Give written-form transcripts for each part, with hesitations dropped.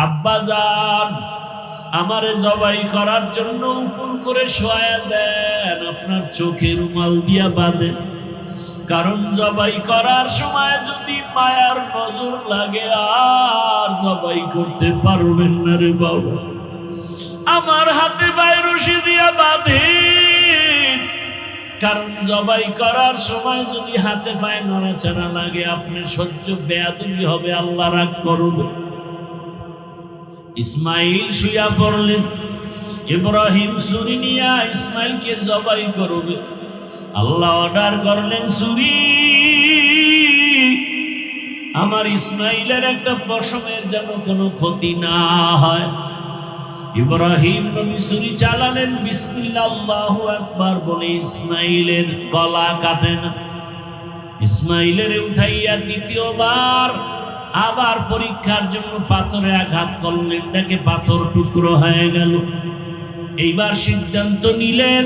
আব্বাজান আমারে জবাই করার জন্য উপর করে শোয়া দেন, আপনার চোখে রুমাল দিয়া বাঁধেন, কারণ জবাই করার সময় যদি মায়ার নজর লাগে আর জবাই করতে পারবেন না রে বাবা। আমার হাতে পায়ে রশি দিয়া বাঁধেন, কারণ জবাই করার সময় যদি হাতে পায়ে নড়াচড়া লাগে আপনার সহ্য বেয়াদবি হবে, আল্লাহ রাগ করবে। ইসমাইল শুয়া পড়লেন, ইব্রাহিম ছুরি নিয়া ইসমাইলকে জবাই করবে। আল্লাহ অর্ডার করলেন, ছুরি আমার ইসমাইলের একটা পশমের যেন কোনো ক্ষতি না হয়। ইব্রাহিম নবী ছুরি চালালেন, বিসমিল্লাহ আল্লাহু আকবার বলে ইসমাইলের গলা কাটেন। ইসমাইলের উঠাইয়া দ্বিতীয়বার আবার পরীক্ষার জন্য পাথরে আঘাত করলেন, দেখে পাথর টুকরো হয়ে গেল। এইবার সিদ্ধান্ত নিলেন,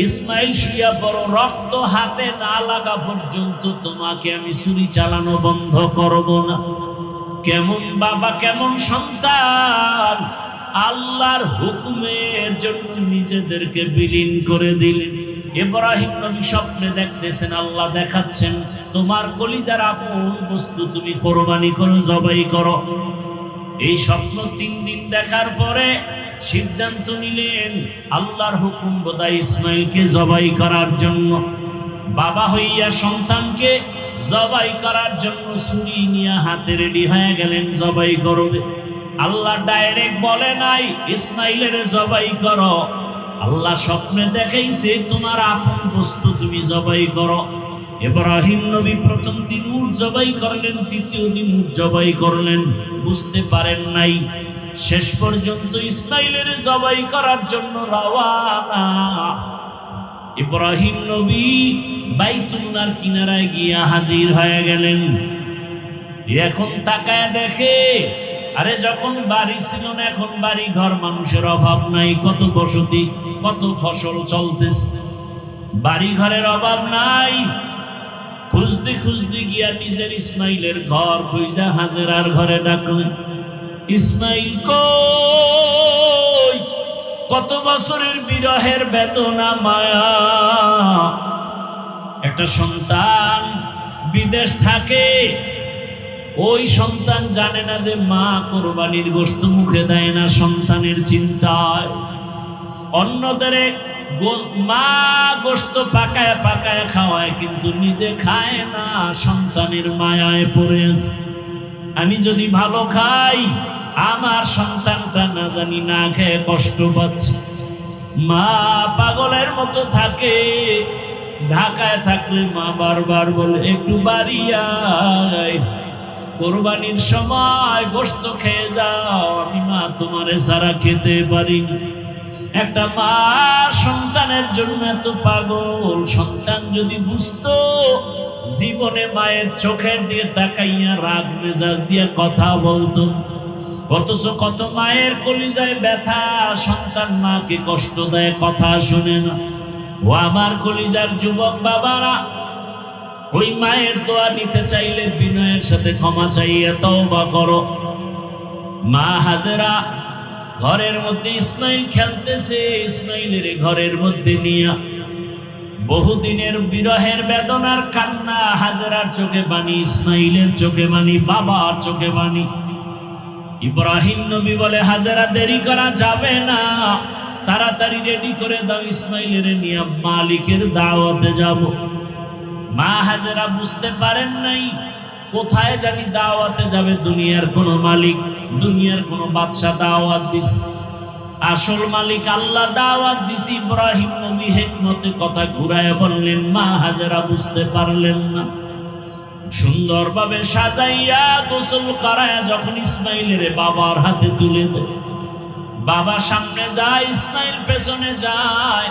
ইসমাইল শুয়া পড়ো, রক্ত হাতে না লাগা পর্যন্ত তোমাকে আমি ছুরি চালানো বন্ধ করব না। কেমন বাবা কেমন সন্তান, আল্লাহর হুকুমের জন্য নিজেদেরকে বিলীন করে দিলেন। ইব্রাহিম নবী স্বপ্নে দেখতেছেন, আল্লাহ দেখাচ্ছেন তোমার কলিজার আপন বস্তু তুমি কোরবানি করো, জবাই করো। এই স্বপ্ন 3 দিন দেখার পরে সিদ্ধান্ত নিলেন আল্লাহর হুকুম বোধহয় ইসমাইলকে জবাই করার জন্য। বাবা হইয়া সন্তানকে জবাই করার জন্য ছুরি নিয়ে হাতে রেডি হয়ে গেলেন, জবাই করবে। আল্লাহ ডাইরেক্ট বলে নাই ইসমাইলের জবাই করো, আল্লাহ স্বপ্নে দেখাইছে তোমার আপন বস্তু তুমি জবাই করো। ইব্রাহিম নবী প্রথম দিন উট জবাই করলেন, দ্বিতীয় দিন উট জবাই করলেন, বুঝতে পারেন নাই। শেষ পর্যন্ত ইসমাইলের জবাই করার জন্য রওয়ানা। ইব্রাহিম নবী বাইতুল্লাহর কিনারায় গিয়া হাজির হয়ে গেলেন। এখন তাকায় দেখে, আরে যখন বাড়ি ছিল না এখন বাড়ি ঘর, মানুষের অভাব নাই, কত বসতি, কত ফসল চলতেছে, বাড়ি ঘরের অভাব নাই। খুঁজতে খুঁজতে গিয়া নিজের ইসমাইলের ঘর খুঁজা হাজেরার ঘরে ডাকলেন, ইসমাইল কই? কত বছরের বিরহের বেদনা মায়া, একটা সন্তান বিদেশ থাকে, ওই সন্তান জানে না যে মা কোরবানির গোশত মুখে দেয় না সন্তানের চিন্তায়। অন্যদের মা গোশত পাকায় পাকায় খাওয়ায়, কিন্তু নিজে খায় না, সন্তানের মায়ায় পড়ে আছে। আমি যদি ভালো খাই আমার সন্তানটা না জানি না খেয়ে কষ্ট পাচ্ছে। মা পাগলের মতো থাকে, ঢাকায় থাকলে মা বারবার বলে একটু বাড়ি আয়, কোরবানির সময় গোশত খেয়ে যাও, আমি মা তোমারে সারা খেতে পারি। একটা মা সন্তানের জন্য এত পাগল, সন্তান যদি বুঝতো জীবনে মায়ের চোখের দিয়ে তাকাইয়া রাগ মেজাজ দিয়ে কথা বলতো। অথচ কত মায়ের কলিজায় ব্যথা, সন্তান মাকে কষ্ট দেয়, কথা শোনে না। ও আমার কলিজার যুবক বাবারা, ওই মায়ের দোয়া নিতে চাইলে বিনয়ের সাথে ক্ষমা চাইয়া তওবা করো। মা হাজেরা ঘরের মধ্যে ইসমাইল খেলতেছে, ইসমাইলের ঘরের মধ্যে নিয়া বহুদিনের বিরহের বেদনার কান্না, হাজেরার চোখে পানি, ইসমাইলের চোখে পানি, বাবার চোখে পানি। ইব্রাহিম নবী বলে, হাজেরা দেরি করা যাবে না, তাড়াতাড়ি রেডি করে দাও, ইসমাইলের নিয়ে মালিকের দাওয়াতে যাব। মা হাজেরা বুঝতে পারেন নাই কোথায় জানি দাওয়াতে যাবে, দুনিয়ার কোনো মালিক, দুনিয়ার কোনো বাদশা দাওয়াত দিছে, আসল মালিক আল্লাহ দাওয়াত দিছে। ইব্রাহিম নবী হিকমতে কথা ঘুরায় বললেন, মা হাজেরা বুঝতে পারলেন না। সুন্দরভাবে সাজাইয়া গোসল করায় যখন ইসমাইলের বাবার হাতে তুলে দেয়, বাবা সামনে যায়, ইসমাইল পেছনে যায়।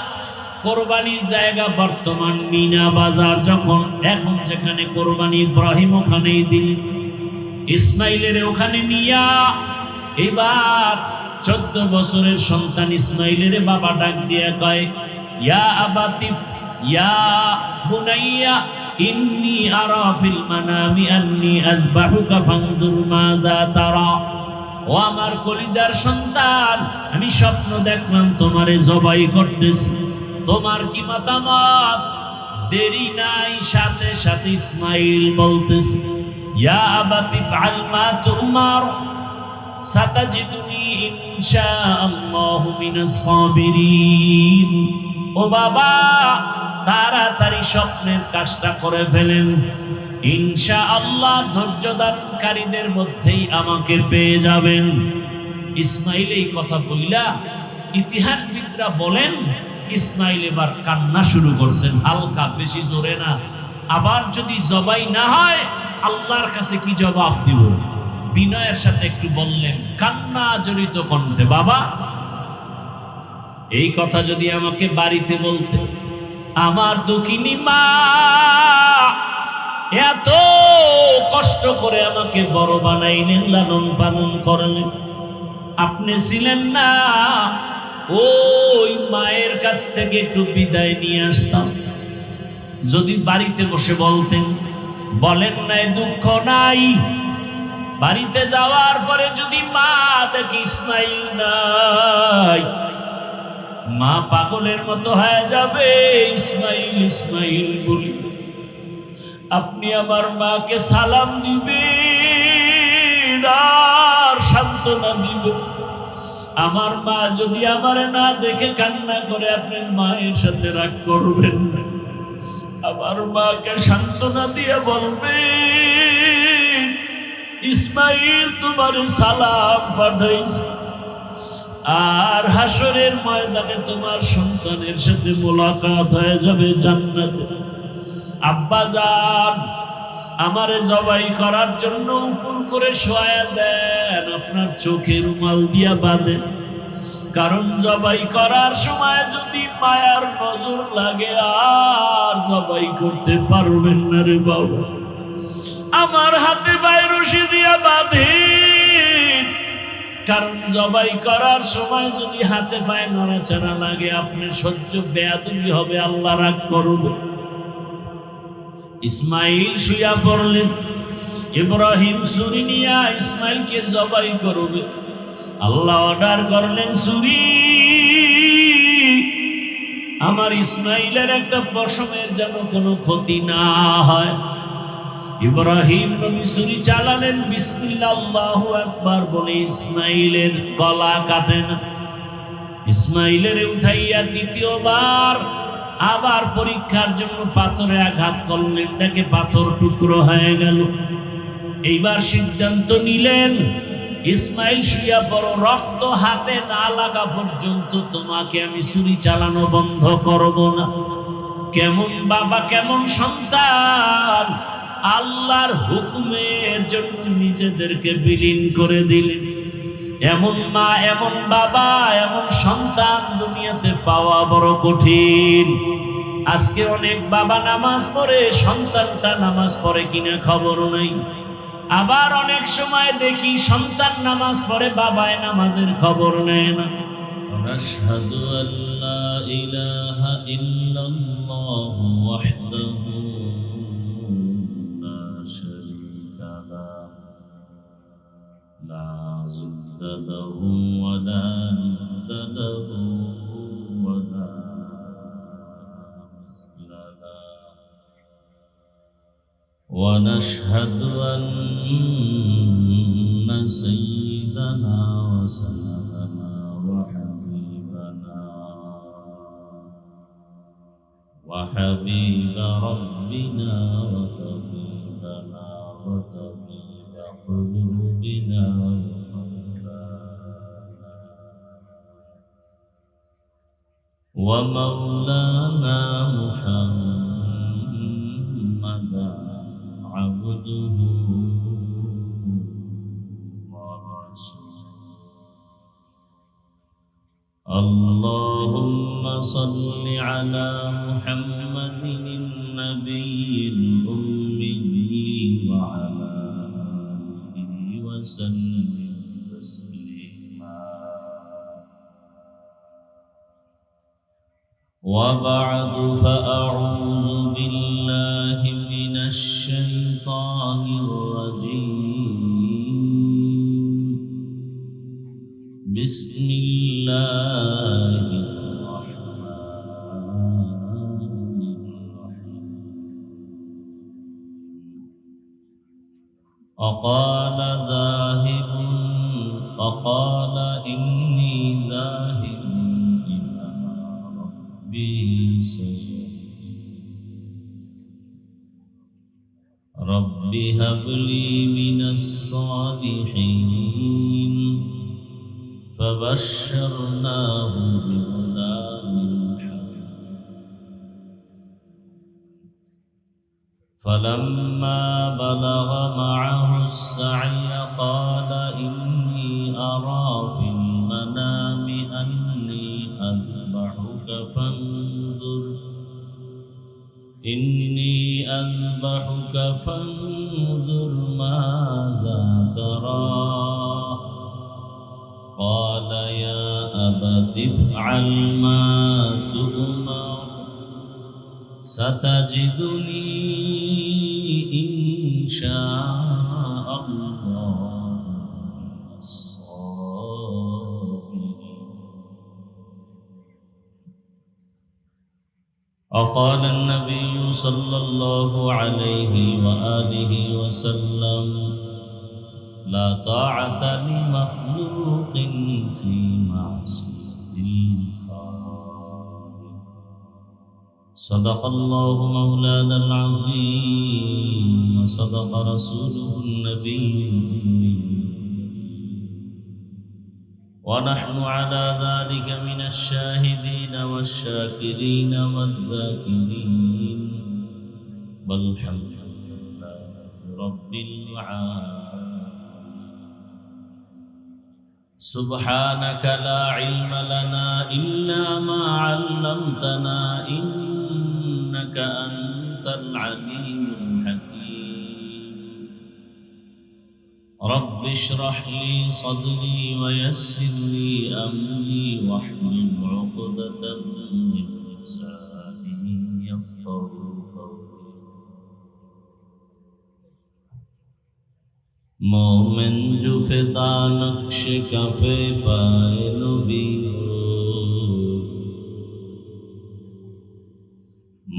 কোরবানির জায়গা বর্তমান মিনা বাজার, যখন এখন যেখানে কোরবানি ইব্রাহিম ওখানেই দিল, ইসমাইলের ওখানে নিয়া এবার 14 বছরের সন্তান ইসমাইলের বাবা ডাক দিয়া কয়, ইয়া আবাতি ইয়া বুনাইয়া ইন্নী আরা ফিল মানামি আন্নী আযবাহুকা ফানজুর মাযা তারা। ও ও আমার কলিজার সন্তান, আমি স্বপ্ন দেখলাম তোমারে জবাই করতেছি, তোমার কি মতামত? দেরি নাই, সাথে সাথে ইসমাইল বলতেছে, ইয়া আবাতি ফাআল মা তুমার সাতাজিদুনি ইনশাআল্লাহু মিনাস সাবিরিন। ও বাবা, তাড়াতাড়ি স্বপ্নের কাজটা করে ফেলেন, ইনশাআল্লাহ ধৈর্য ধারণকারীদের মধ্যেই আমাকে পেয়ে যাবেন। ইসমাইল এই কথা বইলা ইতিহাসবিদরা বলেন ইসমাইল এবার কান্না শুরু করছেন, হালকা, বেশি জোরে না। আবার যদি জবাই না হয় আল্লাহর কাছে কি জবাব দিব? বিনয়ের সাথে একটু বললেন কান্না জড়িত কণ্ঠে, বাবা এই কথা যদি আমাকে বাড়িতে বলতে, আমার দুঃখিনী মা এত কষ্ট করে আমাকে বড় বানাইলেন, লালন পালন করলেন, আপনি ছিলেন না, ওই মায়ের কাছ থেকে একটু বিদায় নিয়ে আসতাম। যদি বাড়িতে বসে বলতেন, বলেন নাই দুঃখ নাই, বাড়িতে যাওয়ার পরে যদি মা দেখি ইসমাইল নাই, মা পাগলের মতো হয়ে যাবে, ইসমাইল ইসমাইল বলি। আপনি আমার মাকে সালাম দিবেন আর সান্ত্বনা দিবেন। আমার মা যদি আমারে না দেখে কান্না করে, আপনার মায়ের সাথে রাগ করবেন না, আমার মাকে সান্ত্বনা দিয়ে বলবেন ইসমাইল তোমার সালাম পাঠাইছে, আর হাসরের ময়দানে তোমার সন্তানের সাথে মোলাকাত হয়ে যাবে জান্নাতে। আব্বা জান, আমারে জবাই করার জন্য উপর করে শোয়া দেন, আপনার চোখে রুমাল দিয়া বাঁধেন, কারণ জবাই করার সময় যদি মায়ার নজর লাগে আর জবাই করতে পারবেন না রে বাবা। আমার হাতে পায়ে রশি দিয়া বাঁধেন, কারণ জবাই করার সময় যদি হাতে পায়ে নড়াচড়া লাগে আপনার সহ্য বেয়াদবি হবে, আল্লাহ রাগ করবে। ইসমাইল শুয়া পড়লেন, ইব্রাহিম ছুরি নিয়া ইসমাইলকে জবাই করবে। আল্লাহ অর্ডার করলেন, ছুরি আমার ইসমাইলের একটা পশমের যেন কোনো ক্ষতি না হয়। ইব্রাহিম নবী ছুরি চালালেন, বিসমিল্লাহ আল্লাহু আকবার বলে ইসমাইলের গলা কাটেন। ইসমাইলের উঠাইয়া দ্বিতীয়বার আবার পরীক্ষার জন্য পাথরে আঘাত করলেন, দেখে পাথর টুকরো হয়ে গেল। এইবার সিদ্ধান্ত নিলেন, ইসমাইল শুয়া পড়ো, রক্ত হাতে না লাগা পর্যন্ত তোমাকে আমি ছুরি চালানো বন্ধ করব না। কেমন বাবা, কেমন সন্তান, আল্লাহর হুকুমের জন্য নিজেদেরকে বিলীন করে দিলেন। এমন মা, এমন বাবা, এমন সন্তান দুনিয়াতে পাওয়া বড় কঠিন। আজকে অনেক বাবা নামাজ পড়ে, সন্তানটা নামাজ পড়ে কিনা খবর নাই। আবার অনেক সময় দেখি সন্তান নামাজ পড়ে, বাবায় নামাজের খবর নেয় না। আশহাদু আল্লা ইলাহা ইল্লাল্লাহু ওয়াহদাহু লা শারীকা লাহু লা যুদ্দা লাহু ওয়া লা নিদ্দা লাহু ওয়া লা মিসলা লাহু ওয়া নাশহাদু আন্না সাইয়্যিদানা ওয়া সালামানা ওয়া হাবিবানা ওয়া হাবিবা রাব্বিনা ওয়া তাবিবানা ওয়া তাবিবা কুলুবিনা ومولانا محمدا عبده ورسوله اللهم صل على محمد النبي الأمي وعلى آله وسلم تسليما وبعد فأعوذ بالله من الشيطان الرجيم بسم الله الرحمن الرحيم وقال ذاهب فقال إني ذاهب إلى ربي رب هب لي من الصالحين فبشرناه بغلام حليم فلما بلغ معه السعي قال إني أرى في المنام أني أذبحك فانظر ماذا ترى قال يا أبت افعل ما تؤمر ستجدني إن شاء الله من الصابرين وقال النبي صلى الله عليه وآله وسلم لا طاعة لمخلوق في معصية الخالق صدق الله مولانا العظيم وصدق رسوله النبي الأمي ونحن على ذلك من الشاهدين والشاكرين والذاكرين والحمد لله رب العالمين سبحانك لا علم لنا إلا ما علمتنا إنك أنت العليم الحكيم رب اشرح لي صدري ويسر لي أمري واحلل عقدة من لساني يفقهوا قولي مومن جو فدا نقش کفے پائے نبی ہو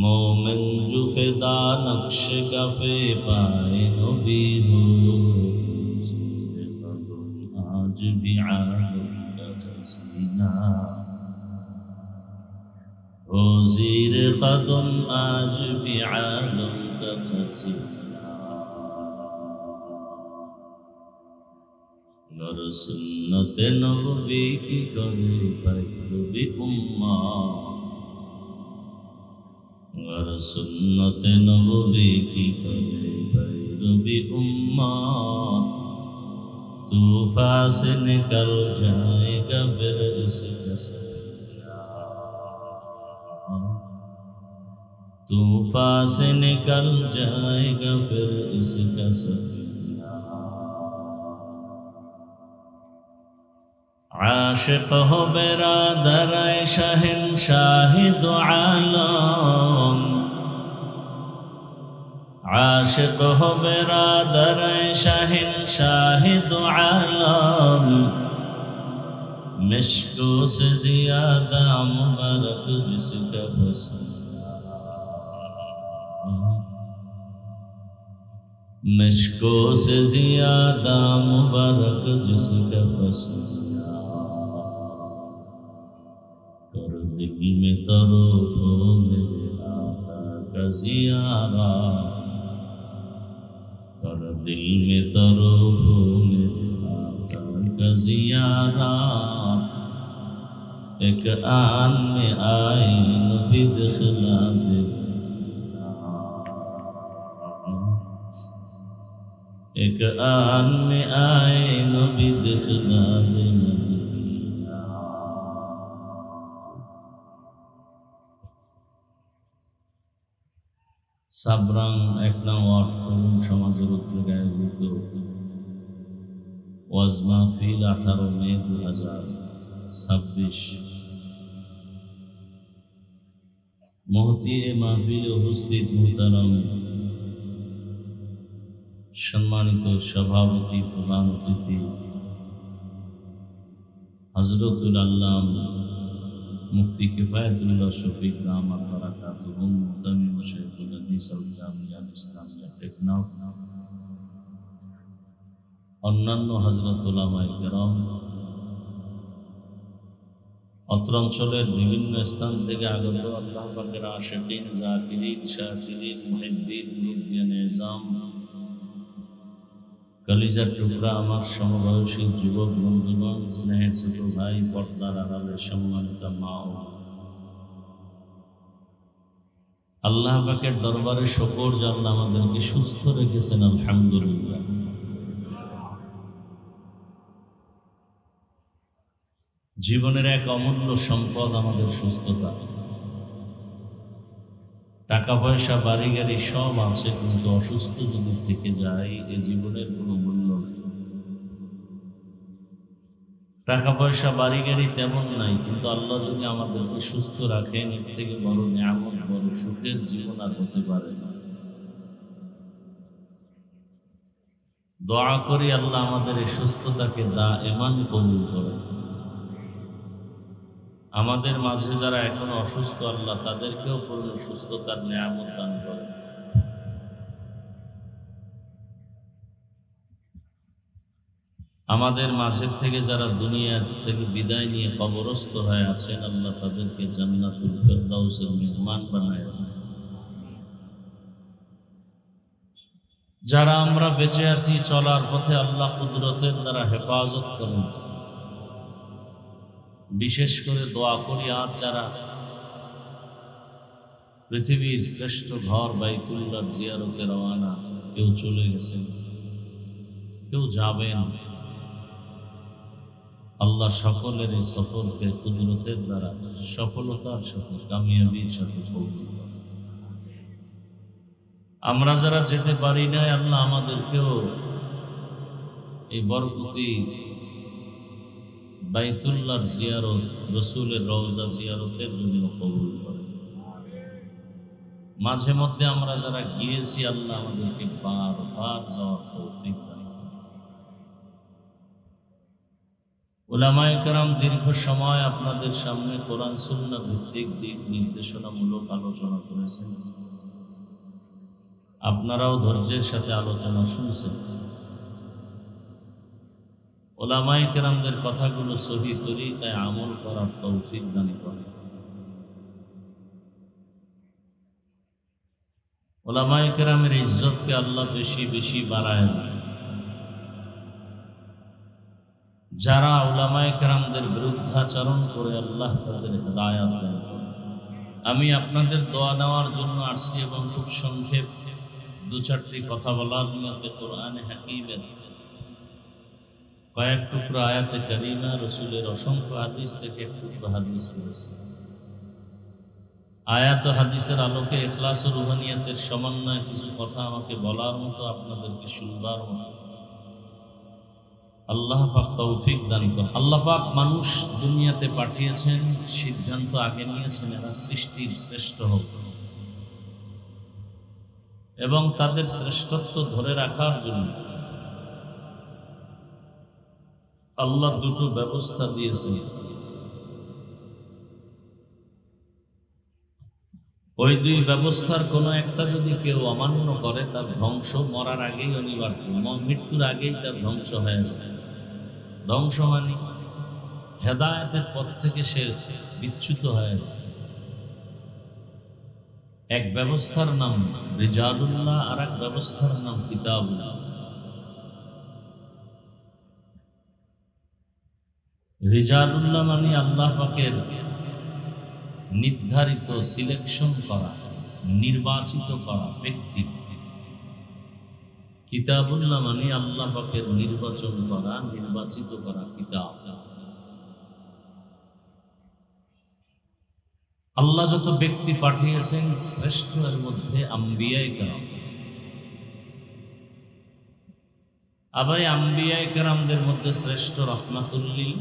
مومن جو فدا نقش کفے پائے نبی ہو آج بھی عالم کا خزینہ ہو زیر قدم آج بھی عالم کا خزینہ گر سنت نبوی کی کرے پیروی امت گر سنت نبوی کی کرے پیروی امت طوفان سے نکل جائے گا پھر اس کا سفینہ طوفان سے نکل جائے گا پھر اس کا سفینہ عاشق ہو برادر شہنشاہ دو عالم عاشق ہو برادر شہنشاہ دو عالم مشکو سے زیادہ مبارک جس کا پسندہ مشکو سے زیادہ مبارک جس کا پسندہ دل میں طرف میرے آقا کا زیارت کر دل میں طرف میرے آقا کا زیارت ایک آن میں آئے نبی دخلا دے ایک آن میں آئے نبی دخلا دے সাবরাং ১ নং ওয়ার্ড তরুণ সমাজের উদ্যোগে আয়োজিত ওয়াজ মাহফিল 18 মে 2026 মহতি এ মাহফিলে উপস্থিত মুহতারাম সম্মানিত সভাপতি প্রধান অতিথি হযরতুল আল্লাম মুফতি কিফায়াতুল্লাহ শফিক দামাত বারাকাতুহুম মুতামিম শাইখুল হাদিস আল জামিয়াতুল ইসলামিয়া টেকনাফ, অন্যান্য হযরত উলামায়ে কেরাম, অত্র অঞ্চলের বিভিন্ন স্থান থেকে আগত আল্লাহ পাকের আশিকিন, জাকিরিন, শাকিরিন, মুহিব্বিন, মুরব্বিয়ান ইজাম, কলিজার টুকরা আমার সমবয়সী যুবক বন্ধুগণ, স্নেহের ছোট ভাই, পর্দার আড়ালের সম্মানিত মা ও আল্লাহ পাকের দরবারে শুকর যে আল্লাহ আমাদেরকে সুস্থ রেখেছেন, আলহামদুলিল্লাহ। জীবনের এক অমূল্য সম্পদ আমাদের সুস্থতা। টাকা পয়সা বাড়ি গাড়ি সব আছে, কিন্তু অসুস্থ যদি থেকে যায় এ জীবনের কোনো মূল্য নেই। টাকা পয়সা বাড়ি গাড়ি তেমন নাই, কিন্তু আল্লাহ যদি আমাদেরকে সুস্থ রাখেন এর থেকে বড় নিয়ামত, বড় সুখের জীবন আর হতে পারে না। দোয়া করি আল্লাহ আমাদের এই সুস্থতাকে দায়েমান কবুল করে। আমাদের মাঝে যারা এখনো অসুস্থ আল্লাহ তাদেরকেও পূর্ণ সুস্থতার নিয়ামত দান করে। আমাদের মাঝের থেকে যারা দুনিয়া থেকে বিদায় নিয়ে কবরস্থ হয়ে আছেন আল্লাহ তাদেরকে জান্নাতুল ফেরদাউসের মেহমান বানায়। যারা আমরা বেঁচে আছি চলার পথে আল্লাহ কুদরতের দ্বারা হেফাজত করেন। বিশেষ করে দোয়া করি আর যারা পৃথিবীর শ্রেষ্ঠ ঘর বাইতুল্লাহ জিয়ারতে রওয়ানা, কেউ চলে গেছেন, কেউ যাবেন, আল্লাহ সকলের এই সফরকে কুদরতের দ্বারা সফলতার সাথে কামিয়াবির সাথে কবুল করেন। আমরা যারা যেতে পারি না আল্লাহ আমাদেরকেও এই বরকতি বাইতুল্লাহর জিয়ারত, রসুলের রওজা জিয়ারতের জন্য কবুল করে। মাঝে মধ্যে আমরা যারা গিয়েছি আল্লাহ আমাদেরকে বারবার যাওয়ার তৌফিক দান করুন। উলামায়ে কেরাম দীর্ঘ সময় আপনাদের সামনে কোরআন সুন্নাহ ভিত্তিক দিক নির্দেশনামূলক আলোচনা করেছেন। আপনারাও ধৈর্যের সাথে আলোচনা শুনছেন। উলামায়ে কেরামদের কথাগুলো সহি তরিকায় আমল করার তৌফিক দান করেন। উলামায়ে কেরামের ইজ্জতকে আল্লাহ বেশি বেশি বাড়ায় দেন। যারা উলামায়ে কেরামদের বিরুদ্ধাচরণ করে আল্লাহ তাদের হেদায়েত দান করেন। আমি আপনাদের দোয়া নেওয়ার জন্য আসছি এবং খুব সংক্ষেপ দু চারটি কথা বলার নিয়তে কোরআনে হাকিমের কয়েক টুকরা আয়াতে কারিমা, রসুলের অসংখ্য হাদিস থেকে এক টুকরা হাদিস করেছি। আয়াত ও হাদিসের আলোকে ইখলাস ও রুহানিয়াতের সমন্বয়ে কিছু কথা আমাকে বলার মতো, আপনাদেরকে শুনবার মতো আল্লাহ পাক তৌফিক দান করেন। আল্লাহ পাক মানুষ দুনিয়াতে পাঠিয়েছেন, সিদ্ধান্ত আগে নিয়েছেন এরা সৃষ্টির শ্রেষ্ঠ হোক এবং তাদের শ্রেষ্ঠত্ব ধরে রাখার জন্য আল্লাহ দুটো ব্যবস্থা দিয়েছেন। ওই দুই ব্যবস্থার কোনো একটা যদি কেউ অমান্য করে তার ধ্বংস মরার আগেই অনিবার্য, মৃত্যুর আগেই তার ধ্বংস হয়ে যায়। ধ্বংস মানে হেদায়েতের পথ থেকে সে বিচ্যুত হয়ে যায়। এক ব্যবস্থার নাম রিজালুল্লাহ, আর এক ব্যবস্থার নাম কিতাবুল্লাহ। রিজালুল্লাহ মানে আল্লাহ পাকের নির্ধারিত, সিলেকশন করা, নির্বাচিত করা ব্যক্তি। কিতাবুল্লাহ মানে আল্লাহ পাকের নির্বাচন করা, নির্বাচিত করা কিতাব। আল্লাহ যত ব্যক্তি পাঠিয়েছেন শ্রেষ্ঠ এর মধ্যে আম্বিয়ায়ে কেরাম। আবার আম্বিয়ায়ে কেরামদের মধ্যে শ্রেষ্ঠ রাহমাতুল লিল।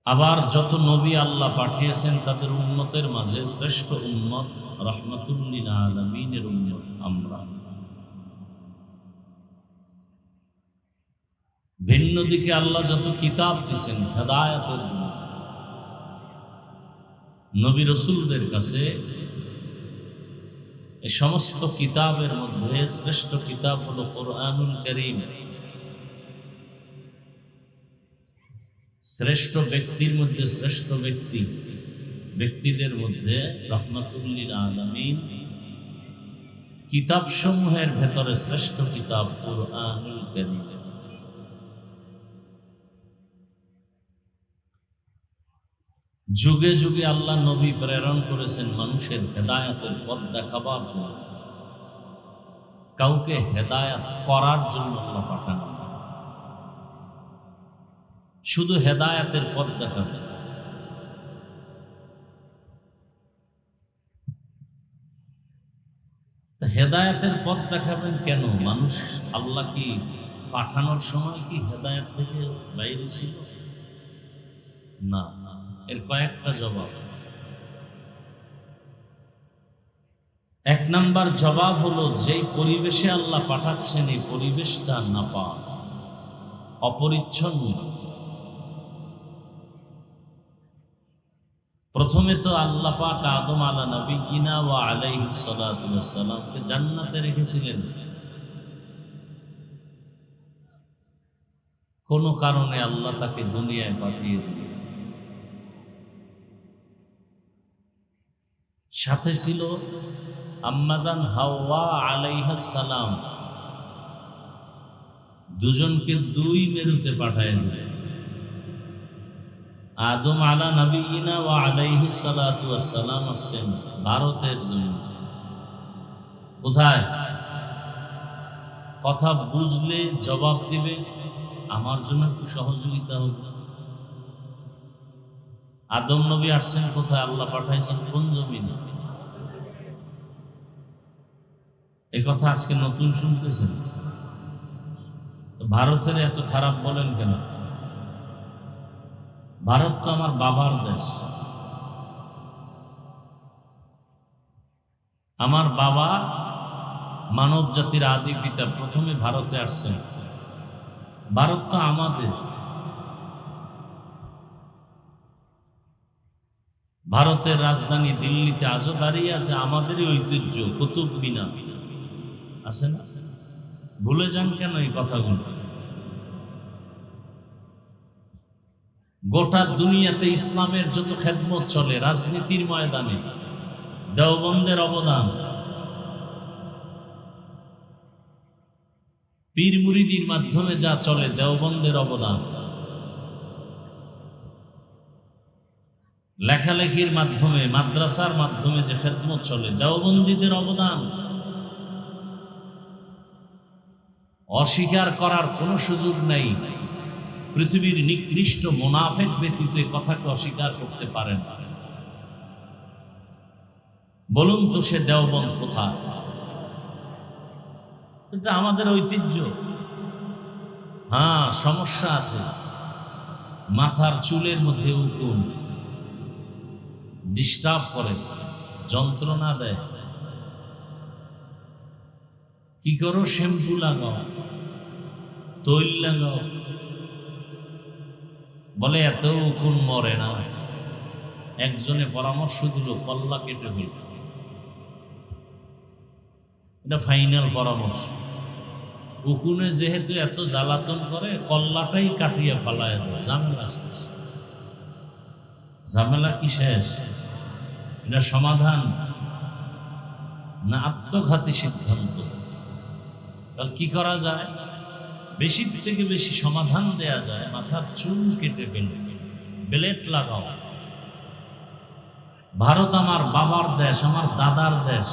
আবার যত নবী আল্লাহ পাঠিয়েছেন তাদের উম্মতের মাঝে শ্রেষ্ঠ উম্মত রাহমাতুল লিল আলামিনের উম্মত আমরা। বিভিন্ন দিকে আল্লাহ যত কিতাব দিয়েছেন হেদায়েতের জন্য, নবী রাসূলদের কাছে এই সমস্ত কিতাবের মধ্যে শ্রেষ্ঠ কিতাব হলো কোরআনুল কারীম। শ্রেষ্ঠ ব্যক্তির মধ্যে শ্রেষ্ঠ ব্যক্তিদের মধ্যে রাহমাতুল লিল আলামিন কিতাব সমূহের ভেতরে শ্রেষ্ঠ কিতাব কোরআনুল কারীম। যুগে যুগে আল্লাহ নবী প্রেরণ করেছেন মানুষের হেদায়েতের পথ দেখাবার জন্য, কাউকে হেদায়েত করার জন্য আল্লাহ পাঠান, শুধু হেদায়েতের পথ দেখাবেন। হেদায়েতের পথ দেখাবেন কেন? মানুষ আল্লাহ কি পাঠানোর সময় কি হেদায়েত থেকে বাইরে ছিল? না, এর কয়েকটা জবাব। এক নাম্বার জবাব হলো, যেই পরিবেশে আল্লাহ পাঠাচ্ছেন এই পরিবেশটা নাপাক, অপরিচ্ছন্ন। প্রথমে তো আল্লাহ পাক আদম আলা নবিয়িনা ওয়া আলাইহিস সালাতু ওয়াস সালামকে জান্নাতে রেখেছিলেন। কোন কারণে আল্লাহ তাকে দুনিয়ায় পাঠিয়ে দিলেন। সাথে ছিল আম্মাজান হাওয়া আলাইহাস সালাম, দুজনকে দুই মেরুতে পাঠায় দিলেন। আদম আলা নবিয়িনা ওয়া আলাইহিস সালাতু ওয়াস সালাম আসছেন ভারতের জন্য। কোথায়? কথা বুঝলে জবাব দিবে, আমার জন্য একটু সহযোগিতা হবে। আদম নবী আসছেন কোথায়? আল্লাহ পাঠাইছেন কোন জমিনে? এই কথা আজকে নতুন শুনতেছেন। ভারতের এত খারাপ বলেন কেন? ভারত তো আমার বাবার দেশ। আমার বাবা মানব জাতির আদি পিতা, প্রথমে ভারতে আসছেন। ভারত তো আমাদের। ভারতের রাজধানী দিল্লিতে আজও দাঁড়িয়ে আছে আমাদেরই ঐতিহ্য, কুতুব মিনার আছে না? ভুলে যান কেন এই কথাগুলো? গোটা দুনিয়াতে ইসলামের যত খেদমত চলে, রাজনীতির ময়দানে দেওবন্দের অবদান, পীর মুরিদির মাধ্যমে যা চলে, দেওবন্দের অবদান, লেখালেখির মাধ্যমে, মাদ্রাসার মাধ্যমে যে খেদমত চলে, দেওবন্দীদের অবদান অস্বীকার করার কোনো সুযোগ নেই। পৃথিবীর নিকৃষ্ট মুনাফিক ব্যতীত এই কথাকে অস্বীকার করতে পারেন। বলুন তো সে দেওবন্দ কোথায়? এটা আমাদের ঐতিহ্য। হ্যাঁ, সমস্যা আছে, মাথার চুলের মধ্যে উকুন ডিস্টার্ব করে, যন্ত্রণা দেয়। কি করো? শ্যাম্পু লাগাও, তৈল লাগাও। বলে এত উকুন মরে না। একজনে পরামর্শ দিল কল্লা কেটে ফেল। এটা ফাইনাল পরামর্শ। উকুনে যেহেতু এত জ্বালাতন করে, কল্লাটাই কাটিয়ে ফালায় দেয়। ঝামেলা শেষ। ঝামেলা কি শেষ? এটা সমাধান না আত্মঘাতী সিদ্ধান্ত? কি করা যায়? বেশি থেকে বেশি সমাধান দেয়া যায়, মাথার চুল কেটে ফেলবে, ব্লেড লাগাও। ভারত আমার বাবার দেশ, আমার দাদার দেশ।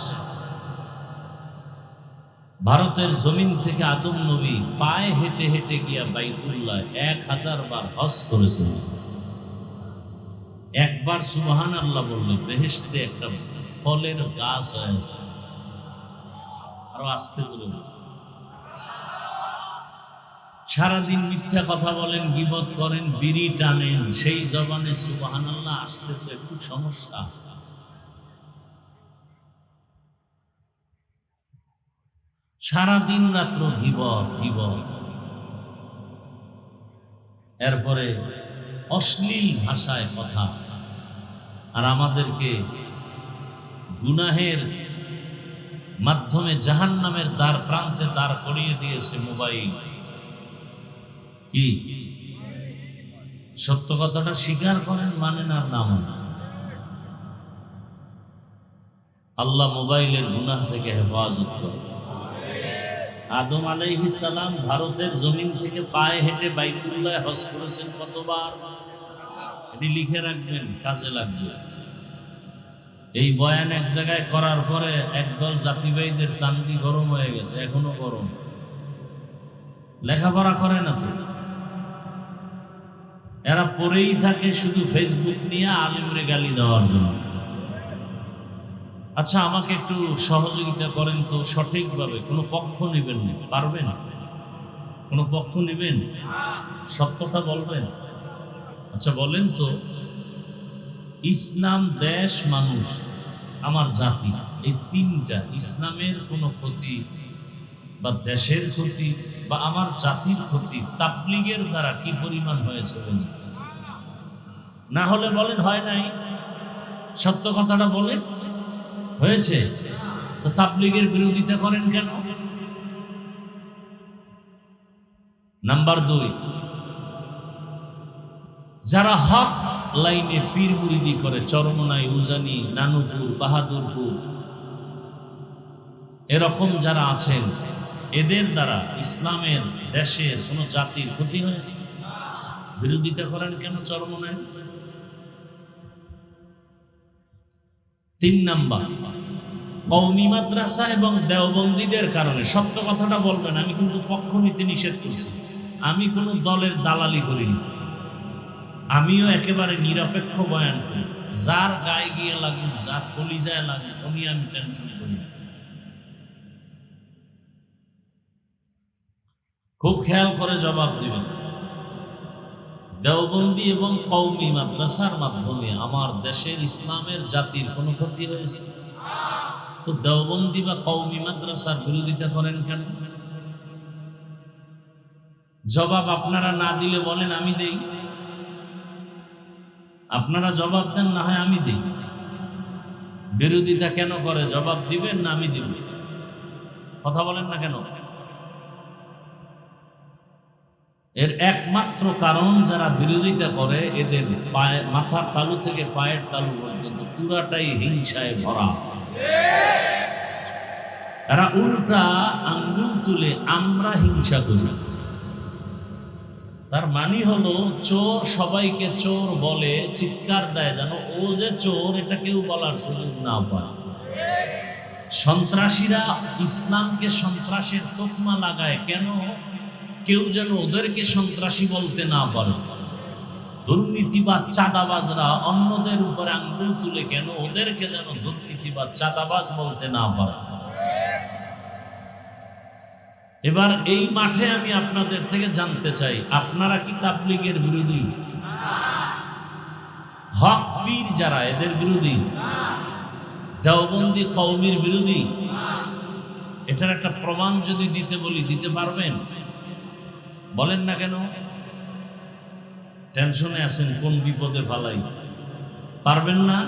ভারতের জমিন থেকে আদম নবী পায়ে হেঁটে হেঁটে গিয়া বাইতুল্লাহ 1000 বার হজ করেছেন। একবার সুবহানাল্লাহ বললে বেহেশতে একটা ফলের গাছ হয়ে যায়। আরো আসতে বলুন। সারাদিন মিথ্যা কথা বলেন, গীবত করেন, বিড়ি টানেন, সেই জবানে সুবহানাল্লাহ আসতে তো একটু সমস্যা। সারাদিন রাত্র গীবত। এরপরে অশ্লীল ভাষায় কথা, আর আমাদেরকে গুনাহের মাধ্যমে জাহান্নামের দ্বার প্রান্তে দাঁড় করিয়ে দিয়েছে মোবাইল। কি সত্য কথাটা স্বীকার করেন, মানেন আর না মানেন, আল্লাহ মোবাইলের গুনাহ থেকে হেফাজত করে। আদম আলাইহিস সালাম ভারতের জমিন থেকে পায়ে হেঁটে বাইতুল্লাহ হজ করেছেন কতবার? এটি লিখে রাখবেন, কাজে লাগবে। এই বয়ান এক জায়গায় করার পরে একদল জাতিবাহীদের চান্দি গরম হয়ে গেছে, এখনো গরম। লেখাপড়া করে না তো, এরা পড়েই থাকে শুধু ফেসবুক নিয়ে আলেমরে গালি দেওয়ার জন্য। আচ্ছা, আমাকে একটু সহযোগিতা করেন তো সঠিকভাবে, কোনো পক্ষ নেবেন না, পারবেন? কোনো পক্ষ নেবেন, সত্যটা বলবেন। আচ্ছা বলেন তো, ইসলাম, দেশ, মানুষ, আমার জাতি, এই তিনটা, ইসলামের কোনো ক্ষতি বা দেশের ক্ষতি বা আমার জাতির ক্ষতি তাবলীগের দ্বারা কি পরিমাণ হয়েছে? না হলে বলেন হয় নাই, সত্য কথাটা বলেন হয়েছে। তো তাবলীগের বিরোধিতা করেন কেন? নাম্বার 2, যারা হক লাইনে পীর মুরিদি করে, চরমনাই, উজানি, নানুপুর, বাহাদুরপুর, এরকম যারা আছেন, এদের দ্বারা ইসলামের, দেশের, কোন জাতির ক্ষতি হয়েছে? বিরোধিতা করেন কেন চরমনাই? 3 নাম্বার, কওমি মাদ্রাসা এবং দেওবন্দীদের কারণে। সত্য কথাটা বলবেন, আমি কিন্তু পক্ষ নিতে নিষেধ করছি, আমি কোনো দলের দালালি করিনি, আমিও একেবারে নিরপেক্ষ বয়ান করি। যার গায়ে গিয়ে লাগুন, যার কলিজায় লাগুন, উনি আমি টেনশন করি। খুব খেয়াল করে জবাব দিবেন। দেওবন্দি এবং কওমি মাদ্রাসার মাধ্যমে আমার দেশের, ইসলামের, জাতির কোনো ক্ষতি হয়েছে? তো দেওবন্দি বা কওমি মাদ্রাসার বিরোধিতা করেন কেন? জবাব আপনারা না দিলে বলেন আমি দেই। আপনারা জবাব দেন, না হয় আমি দিই। বিরোধিতা কেন করে জবাব দিবেন না আমি দিব? কথা বলেন না কেন? এর একমাত্র কারণ, যারা বিরোধিতা করে এদের পায়ে, মাথার তালু থেকে পায়ের তালু পর্যন্ত পুরাটাই হিংসায় ভরা। এরা উল্টা আঙ্গুল তুলে আমরা হিংসা করি। তার মানে হলো, চোর সবাইকে চোর বলে, চিৎকার দেয় যেন ও যে চোর এটা কেউ বলার সুযোগ না পায়। সন্ত্রাসীরা ইসলামকে সন্ত্রাসের তকমা লাগায় কেন? কেউ যেন ওদেরকে সন্ত্রাসী বলতে না পারে। দুর্নীতিবাদ, চাঁদাবাজরা অন্যদের উপরে আঙ্গুল তুলে কেন? ওদেরকে যেন দুর্নীতিবাদ, চাঁদাবাজ বলতে না পারে। এবার এই মাঠে আমি আপনাদের থেকে জানতে চাই, আপনারা কি তাবলীগের বিরোধী? হক পীর যারা, এদের বিরোধী? দেওবন্দি, কওমির বিরোধী? এটার একটা প্রমাণ যদি দিতে বলি, দিতে পারবেন? বলেন না কেন? টেনশনে আছেন, কোন বিপদে ফালাই? পারবেন না?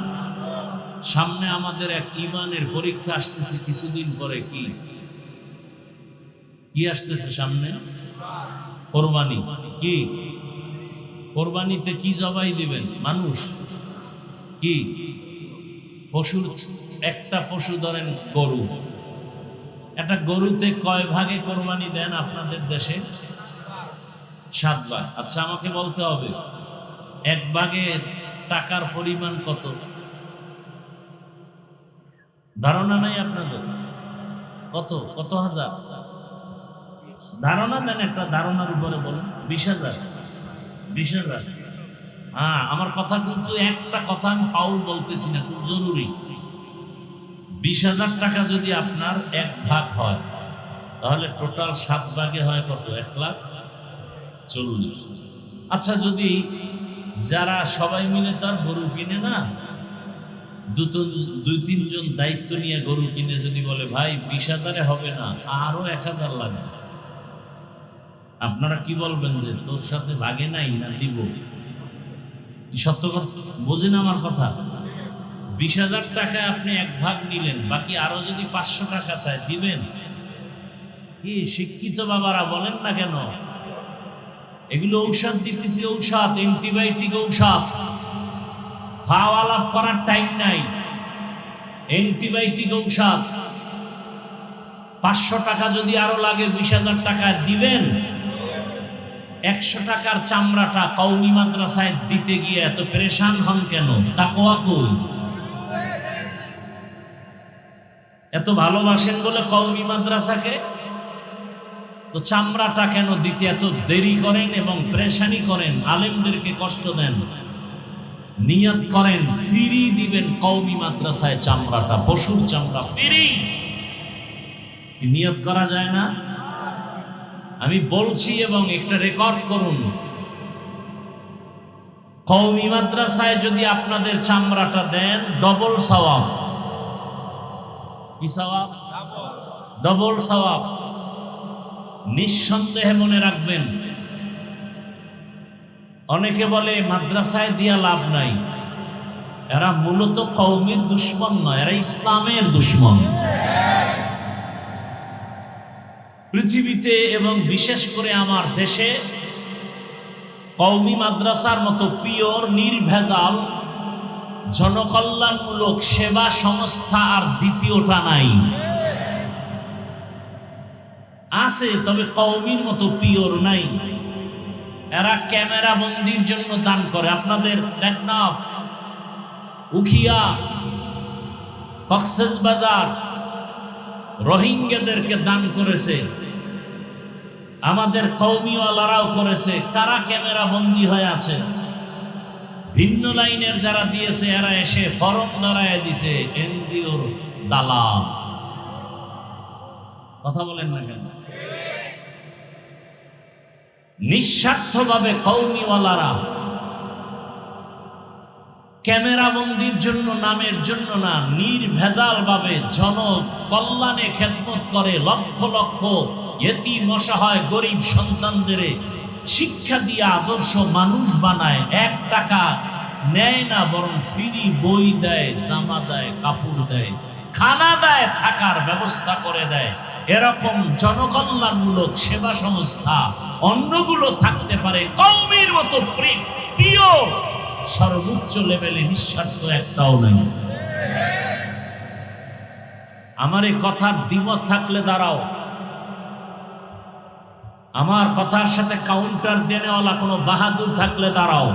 সামনে আমাদের এক ঈমানের পরীক্ষা আসতেছে কিছুদিন পরে। কি আসতেছে সামনে? কোরবানি। কি কোরবানিতে কি জবাই দিবেন? মানুষ? কি পশুর? একটা পশু ধরেন গরু, একটা গরুতে কয় ভাগে কোরবানি দেন আপনাদের দেশে? 7 ভাগ। আচ্ছা আমাকে বলতে হবে, 1 ভাগে টাকার পরিমাণ কত? ধারণা নাই আপনাদের? কত হাজার? ধারণা দেন, একটা ধারণার উপরে বলুন। 20,000? 20,000? হ্যাঁ, আমার কথা কিন্তু একটা কথা আমি ফাউল বলতেছি না, খুব জরুরি। 20,000 টাকা যদি আপনার 1 ভাগ হয়, তাহলে টোটাল 7 ভাগে হয় কত? 1,40,000। আচ্ছা, যদি যারা সবাই মিলে তার গরু কিনে না, 2-3 জন দায়িত্ব নিয়ে গরু কিনে যদি বলে ভাই 20,000-এ হবে না, আরো 1,000 লাগবে, আপনারা কি বলবেন যে তোর সাথে ভাগে নাই না দিব? কি সত্য কথা বোঝেন আমার কথা? 20,000 টাকায় আপনি 1 ভাগ নিলেন, বাকি আরো যদি 500 টাকা চায় দিবেন? কি শিক্ষিত বাবারা বলেন না কেন? এগুলো ঔষধ দিতেছি, ঔষধ, অ্যান্টিবায়োটিক ঔষধ। খাওয়া আলাপ করার টাইম নাই, অ্যান্টিবায়োটিক ঔষধ। 500 টাকা যদি আরো লাগে 20,000 টাকা দিবেন? 100 টাকার চামড়াটা কওমি মাদ্রাসায় দিতে গিয়ে এত পেরেশান হন কেন? তাকওয়া কই? এত ভালোবাসেন বলে কওমি মাদ্রাসাকে, তো চামড়াটা কেন দিতে এত দেরি করেন এবং পেরেশানি করেন, আলেমদেরকে কষ্ট দেন? নিয়ত করেন ফ্রি দিবেন কওমি মাদ্রাসায় চামড়াটা, পশুর চামড়া ফ্রি। নিয়ত করা যায় না? আমি বলছি এবং একটা রেকর্ড করুন, কওমি মাদ্রাসায় যদি আপনাদের চামড়াটা দেন ডবল সওয়াব। কি সওয়াব? ডবল সওয়াব। নিঃসন্দেহে মনে রাখবেন। অনেকে বলে মাদ্রাসায় দিয়া লাভ নাই, এরা মূলত কওমির দুশমন নয়, এরা ইসলামের দুশমন। পৃথিবীতে এবং বিশেষ করে আমার দেশে কওমি মাদ্রাসার মতো পিওর নির্ভেজাল জনকল্যাণমূলক সেবা সংস্থা আর দ্বিতীয়টা নাই। আছে, তবে কওমির মতো পিওর নাই। এরা ক্যামেরা বন্দির জন্য দান করে। আপনাদের টেকনাফ, উখিয়া, কক্সবাজার রোহিঙ্গাদেরকে দান করেছে, আমাদের কওমিওয়ালারাও করেছে। কারা ক্যামেরা বন্দী হয়ে আছে? ভিন্ন লাইনের যারা দিয়েছে এরা এসে ফরম ধরায় দিছে এনজিওর দালাল। কথা বলেন না কেন? নিঃস্বার্থভাবে কওমিওয়ালারা ক্যামেরা বন্দির জন্য, নামের জন্য না, নির্ভেজাল ভাবে জনকল্যাণে খেদমত করে। লক্ষ লক্ষ ইয়েতিম, অসহায়, গরিব সন্তানদের শিক্ষা দিয়ে আদর্শ মানুষ বানায়। 1 টাকা নেয় না, বরং ফ্রি বই দেয়, জামা দেয়, কাপড় দেয়, খানা দেয়, থাকার ব্যবস্থা করে দেয়। এরকম জনকল্যাণমূলক সেবা সংস্থা অন্যগুলো থাকতে পারে, কওমির মতো প্রিয় সর্বোচ্চ লেভেলে নিঃস্বার্থ একটাও নেই। আমার এই কথার দ্বিমত থাকলে দাঁড়াও, আমার কথার সাথে কাউন্টার দেনেওয়ালা কোনো বাহাদুর থাকলে দাঁড়াও।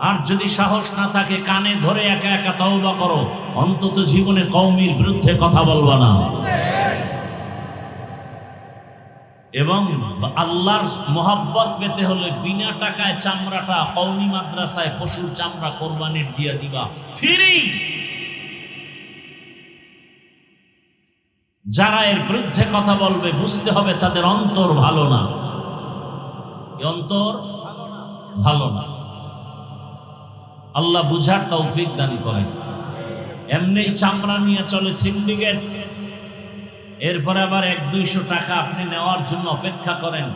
আর যদি সাহস না থাকে কানে ধরে একা একা তওবা করো, অন্তত জীবনে কওমির বিরুদ্ধে কথা বলবা না। এবং আল্লাহর মোহাব্বত পেতে হলে বিনা টাকায় চামড়াটা কওমি মাদ্রাসায় পশুর চামড়া কোরবানির দিয়া দিবা ফ্রি। যারা এর বিরুদ্ধে কথা বলবে বুঝতে হবে তাদের অন্তর ভালো না, অন্তর ভালো না। আল্লাহ বুঝার তৌফিক দান করে। এমনি চামড়া নিয়ে চলে সিন্ডিকেট, এরপরে আবার 100-200 টাকা আপনি নেওয়ার জন্য অপেক্ষা করেন।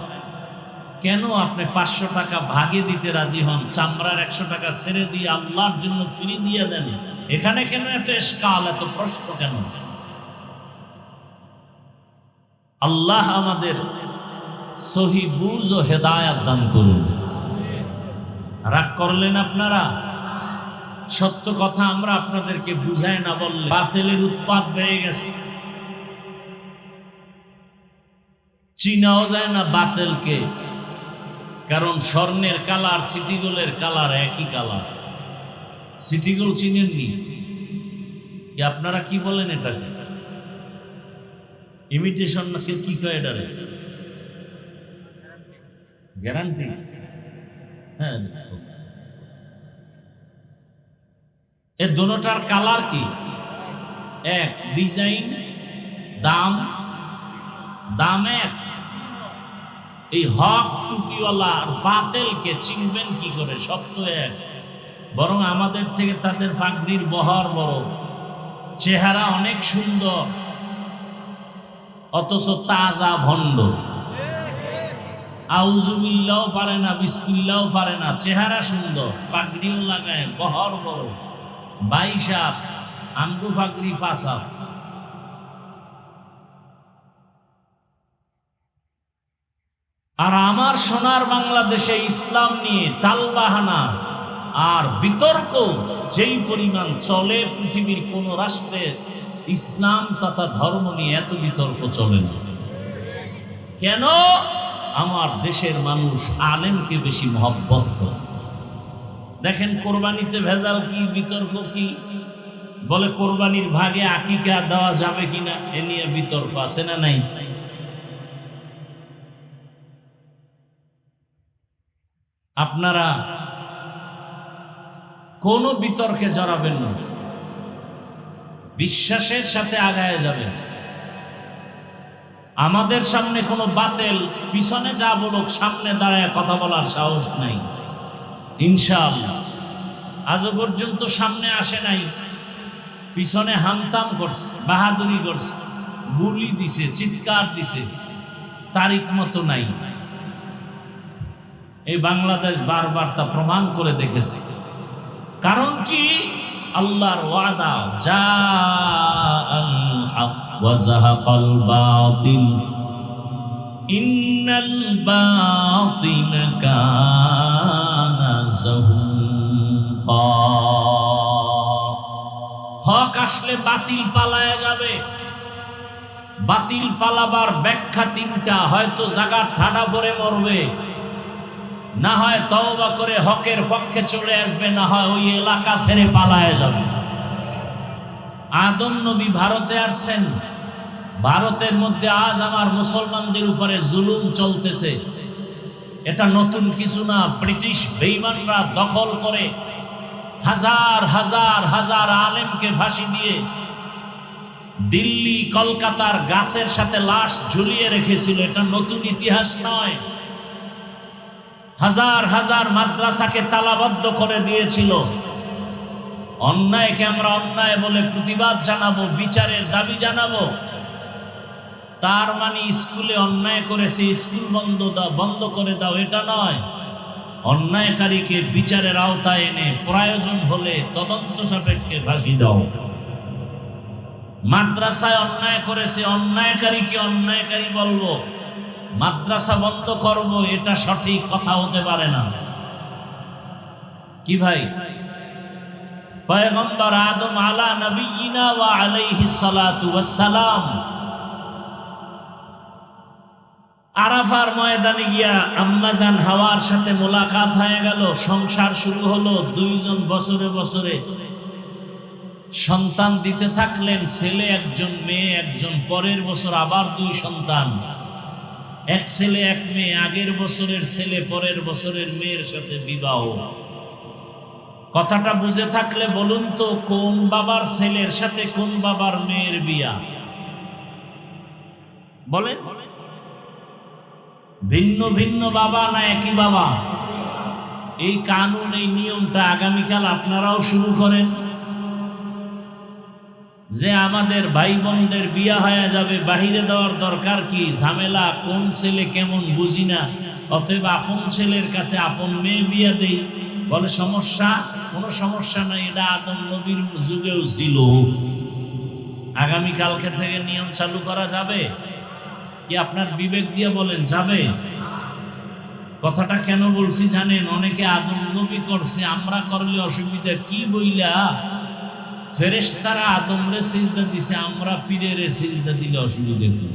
কেন আপনি 500 টাকা ভাগে দিতে রাজি হন, চামড়ার 100 টাকা ছেড়ে দিয়ে আল্লাহর জন্য ফ্রি দিয়ে দেন? এখানে কেন এত ইশকাল, এত প্রশ্ন কেন? আল্লাহ আমাদের সহি বুঝ ও হেদায়াত দান করুন। রাগ করলেন আপনারা? সত্য কথা আমরা আপনাদেরকে বুঝায় না বললে বাতিলের উৎপাত বেড়ে গেছে। চিনাও যায় না বাতিলকে, কারণ স্বর্ণের কালার, সিটি গোল্ডের কালার একই কালার। সিটি গোল্ড চিনেননি কি আপনারা? কি বলেন এটাকে? ইমিটেশন না কি কয় এটারে? গ্যারান্টি। হ্যাঁ, এ দুটোটার কালার কি এক, ডিজাইন, দাম এক। এই হক টুপিওয়ালা আর বাতিলকে চিনবেন কি করে? সব তো এক, বরং আমাদের থেকে তাদের পাগড়ির বহর বড়, চেহারা অনেক সুন্দর, অথচ তাজা ভণ্ড। আউযুবিল্লাহও পারে না, বিসমিল্লাহও পারে না। চেহারা সুন্দর, পাগড়িও লাগায়, বহর বড়, 22 হাত, আঙ্গু পাগড়ি 5 হাত। আর আমার সোনার বাংলাদেশে ইসলাম নিয়ে টালবাহানা আর বিতর্ক যেই পরিমাণ চলে, পৃথিবীর কোন রাষ্ট্রে ইসলাম তথা ধর্ম নিয়ে এত বিতর্ক চলে না। কেন? আমার দেশের মানুষ আলেমকে বেশি মহব্বত করে। দেখেন কোরবানিতে ভেজাল কি, বিতর্ক কি। বলে কোরবানির ভাগে আকিকা দেওয়া যাবে কিনা, এ নিয়ে বিতর্ক আছে না নাই? আপনারা কোন বিতর্কে জড়াবেন না, বিশ্বাসের সাথে আগায় যাবেন। আমাদের সামনে কোনো বাতেল পিছনে যা বলুক, সামনে দাঁড়ায় কথা বলার সাহস নাই ইনশাআল্লাহ। আজও পর্যন্ত সামনে আসে নাই, পিছনে হামতাম করছে, বাহাদুরি করছে, গুলি দিছে, চিৎকার দিছে, তারিখ মতো নাই। এই বাংলাদেশ বারবার তা প্রমাণ করে দেখেছে। কারণ কি? আল্লাহর ওয়াদা, জাআল হক ওয়া যাহাকাল বাতিল ইন্নাল বাতিলা কানা যাহুকা। হক আসলে বাতিল পালায়া যাবে। বাতিল পালাবার ব্যাখ্যা 3টা। হয়তো জায়গার ঠাডা পরে মরবে, না হয় তওবা করে হকের পক্ষে চলে আসবে, না হয় ওই এলাকা ছেড়ে পালায় যাবে। আদম নবী ভারতে আসছেন, ভারতের মধ্যে আজ আমার মুসলমানদের উপরে জুলুম চলতেছে। এটা নতুন কিছু না। ব্রিটিশ বেঈমানরা দখল করে হাজার হাজার হাজার আলেমকে ফাঁসি দিয়ে দিল্লি কলকাতার গাছের সাথে লাশ ঝুলিয়ে রেখেছিল। এটা নতুন ইতিহাস নয়। হাজার হাজার মাদ্রাসাকে তালাবদ্ধ করে দিয়েছিল। অন্যায়কে আমরা অন্যায় বলে প্রতিবাদ জানাবো, বিচারের দাবি জানাবো। তার মানে স্কুলে অন্যায় করেছে, স্কুল বন্ধ করে দাও, এটা নয়। অন্যায়কারীকে বিচারের আওতায় এনে প্রয়োজন হলে তদন্ত সাপেক্ষে ফাঁসি দাও। মাদ্রাসায় অন্যায় করেছে, অন্যায়কারীকে অন্যায়কারী বলবো, মাদ্রাসা বন্ধ করব, এটা সঠিক কথা হতে পারে না। কি ভাই? পয়গম্বর আদম আলা নবিয়িনা ওয়া আলাইহিস সালাতু ওয়াস সালাম আরাফার ময়দানে গিয়া আম্মাজান হাওয়ার সাথে মোলাকাত হয়ে গেল, সংসার শুরু হলো। 2 জন বছরে বছরে সন্তান দিতে থাকলেন, ছেলে একজন, মেয়ে একজন। পরের বছর আবার 2 সন্তান, এক ছেলে এক মেয়ে। আগের বছরের ছেলে পরের বছরের মেয়ের সাথে বিবাহ। কথাটা বুঝে থাকলে বলুন তো, কোন বাবার ছেলের সাথে কোন বাবার মেয়ের বিয়া? বলেন, ভিন্ন ভিন্ন বাবা না একই বাবা? এই কানুন, এই নিয়মটা আগামীকাল আপনারাও শুরু করেন যে আমাদের ভাই বোনদের বিয়া হয়ে যাবে, বাহিরে দেওয়ার দরকার কি? ঝামেলা, কোন ছেলে কেমন বুঝি না, অতএব আপন ছেলের কাছে আপন মেয়ে বিয়া দেই। বলে সমস্যা? কোনো সমস্যা নাই, এটা আদম নবীর যুগেও ছিল। আগামীকালকে থেকে নিয়ম চালু করা যাবে কি? আপনার বিবেক দিয়ে বলেন, যাবে? কথাটা কেন বলছি জানেন? অনেকে আদম নবী করছে, আমরা করলে অসুবিধা কি বইলা? ফেরেশতারা আদমরে সিজদা দিছে, আমরা পীরেরে সিজদা দিলে অসুবিধা কি?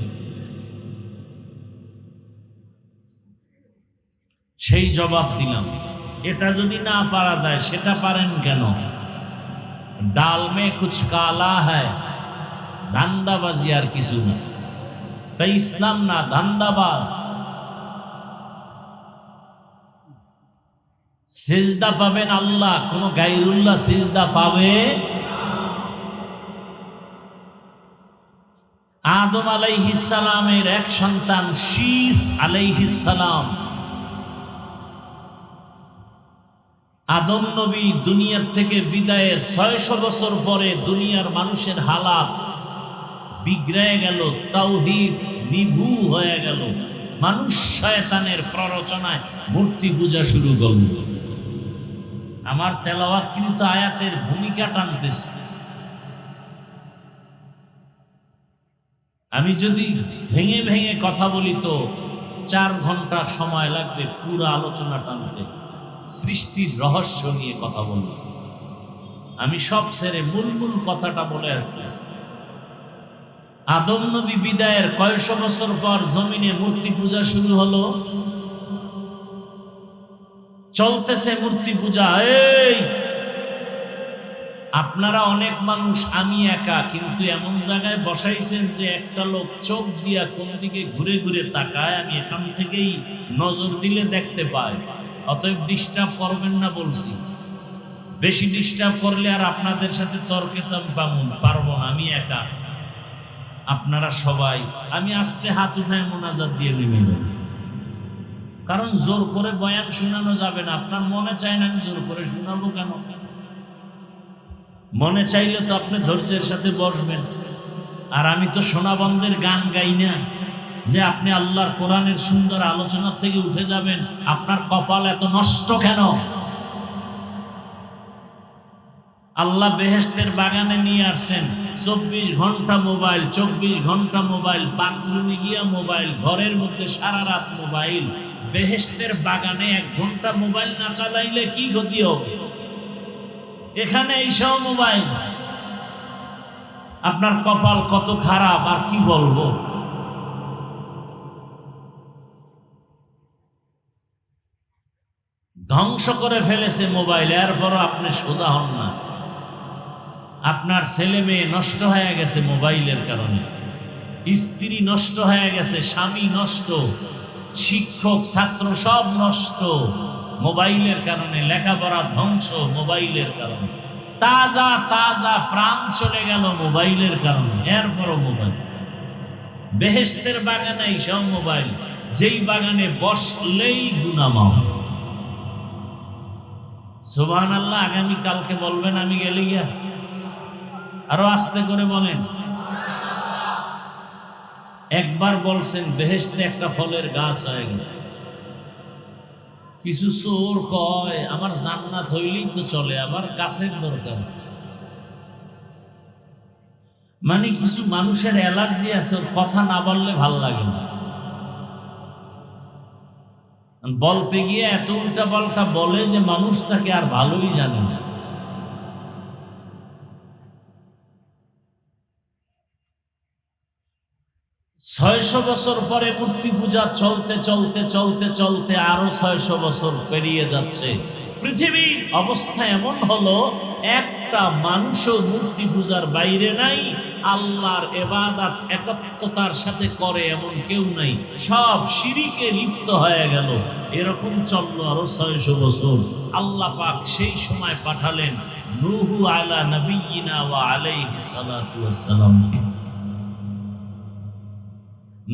সেই জবাব দিলাম। এটা যদি না পারা যায়, সেটা পারেন কেন? ডাল মে কুছ কালা হ্যায়, ধান্দাবাজি আর কিছু না। তাই ইসলাম না, ধান্দাবাজ। সিজদা পাবেন আল্লাহ, কোন গায়রুল্লাহ সিজদা পাবে? আদম আলাইহিস সালামের এক সন্তান শীস আলাইহিস সালাম, আদম নবী দুনিয়ার থেকে বিদায়ের 600 বছর পরে দুনিয়ার মানুষের হালাত বিগড়ে গেল, তাওহীদ নিভু হয়ে গেল। মানুষ শয়তানের প্ররোচনায় মূর্তি পূজা শুরু করল। আমার তেলাওয়াতকৃত আয়াতের ভূমিকা টানতেছে। আমি যদি ভেঙে ভেঙে কথা বলি তো 4 ঘন্টা সময় লাগবে পুরো আলোচনা টানতে। সৃষ্টির রহস্য নিয়ে কথা বলবো। আমি সব ছেড়ে মূল কথাটা বলে আসতেছি। আদম নবী বিদায়ের কয়শো বছর পর জমিনে মূর্তি পূজা শুরু হলো। চলতেছে মূর্তি পূজা। এই আপনারা অনেক মানুষ, আমি একা, কিন্তু এমন জায়গায় বসাইছেন যে একটা লোক চোখ দিয়া কোন দিকে ঘুরে ঘুরে তাকায়, আমি এখান থেকেই নজর দিলে দেখতে পাই। অতএব ডিস্টার্ব করবেন না বলছি। বেশি ডিস্টার্ব করলে আর আপনাদের সাথে তর্কে তো আমি পারবো না, আমি একা। আপনারা সবাই, আমি আস্তে হাত উঠায় মোনাজাত দিয়ে নেমে যাব, কারণ জোর করে বয়ান শোনানো যাবে না। আপনার মনে চায় না, আমি জোর করে শোনাবো কেন? মনে চাইলে তো আপনি ধৈর্যের সাথে বসবেন। আর আমি তো সোনাবন্ধের গান গাই না যে আপনি আল্লাহর কোরআনের সুন্দর আলোচনার থেকে উঠে যাবেন। আপনার কপাল এত নষ্ট কেন? আল্লাহ বেহেশতের বাগানে নিয়ে আসছেন, 24 ঘন্টা মোবাইল, 24 ঘন্টা মোবাইল, বাথরুমে গিয়া মোবাইল, ঘরের মধ্যে সারা রাত মোবাইল। বেহেশতের বাগানে 1 ঘন্টা মোবাইল না চালাইলে কি ক্ষতি হবে? এখানে এইসব মোবাইল। আপনার কপাল কত খারাপ, আর কি বলবো। ধ্বংস করে ফেলেছে মোবাইল, এরপরও আপনি সোজা হন না। আপনার ছেলে মেয়ে নষ্ট হয়ে গেছে মোবাইলের কারণে, স্ত্রী নষ্ট হয়ে গেছে, স্বামী নষ্ট, শিক্ষক ছাত্র সব নষ্ট মোবাইলের কারণে, লেখাপড়া ধ্বংস মোবাইলের কারণে, তাজা তাজা প্রাণ চলে গেল মোবাইলের কারণে, এরপরও মোবাইল। বেহেশতের বাগানে সব মোবাইল, যেই বাগানে বসলেই গুনাহ মাফ। সুবহানাল্লাহ। আগামী কালকে বলবেন আমি গেলে গিয়া, আরো আস্তে করে বলেন। একবার বলছেন বেহেশতে একটা ফলের গাছ হয়ে গেছে। কিছু চোর কয় আমার জান্নাত হইলেই তো চলে, আবার গাছের দরকার। মানে কিছু মানুষের অ্যালার্জি আছে, ওর কথা না বললে ভাল লাগে না। বলতে গিয়ে এত উল্টা পাল্টা বলে যে মানুষ তাকে আর ভালোই জানে না। ছয়শো বছর পরে মূর্তি পূজা চলতে চলতে চলতে চলতে আরো 600 বছর পেরিয়ে যাচ্ছে। পৃথিবীর অবস্থা এমন হলো, একটা মানুষও মূর্তি পূজার বাইরে নাই। আল্লাহর ইবাদত একাত্মতার সাথে করে এমন কেউ নাই, সব শিরকে লিপ্ত হয়ে গেল। এরকম চললো আরো 600 বছর। আল্লাহ পাক সেই সময় পাঠালেন নূহ আলা নবিয়িনা ওয়া আলাইহিস সালাতু ওয়াস সালাম।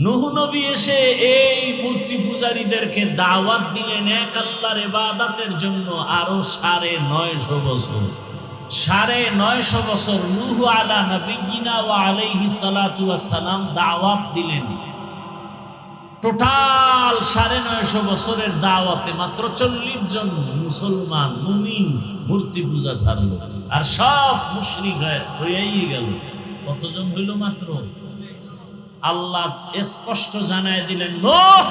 নূহ নবী এসে এই মূর্তি পূজারীদেরকে দাওয়াত দিলেন এক আল্লাহর ইবাদতের জন্য। আরো 950 বছর, 950 বছর নূহ আলা নবিয়িনা ওয়া আলাইহিস সালাতু ওয়াস সালাম দাওয়াত দিলেন। টোটাল 950 বছরের দাওয়াতে মাত্র 40 জন মুসলমান মুমিন মূর্তি পূজা ছাড়ল, আর সব মুশরিক হয়েই গেল। কতজন হইল? মাত্র। আল্লাহ স্পষ্ট জানায় দিলেন, নূহ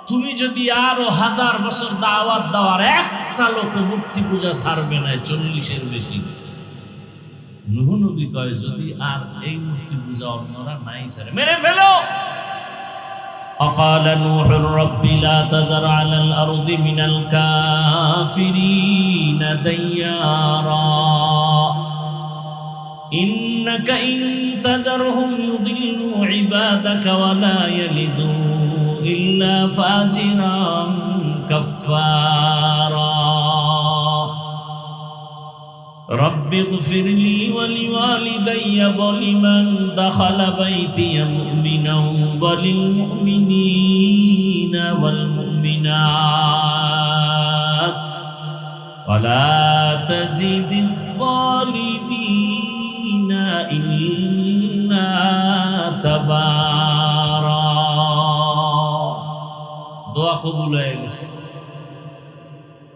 তুমি যদি আরো 1000 বছর দাওয়াত দেওয়ার একটা লোক মূর্তি পূজা ছাড়বে না, 40-এর বেশি। নূহ নবী কয় যদি আর এই মূর্তি পূজা অন্যরা নাই ছাড়ে, মেরে ফেলো। وقال نوح رب لا تذر على الأرض من الكافرين ديارا إنك إن تذرهم يضلوا عبادك ولا يلدوا إلا فاجرا كفارا رب اغفر لي ولوالدي ولمن دخل بيتي مؤمنا وللمؤمنين والمؤمنات ولا تزد الظالمين إلا تبارا দোয়া কবুল হয়ে গেছে।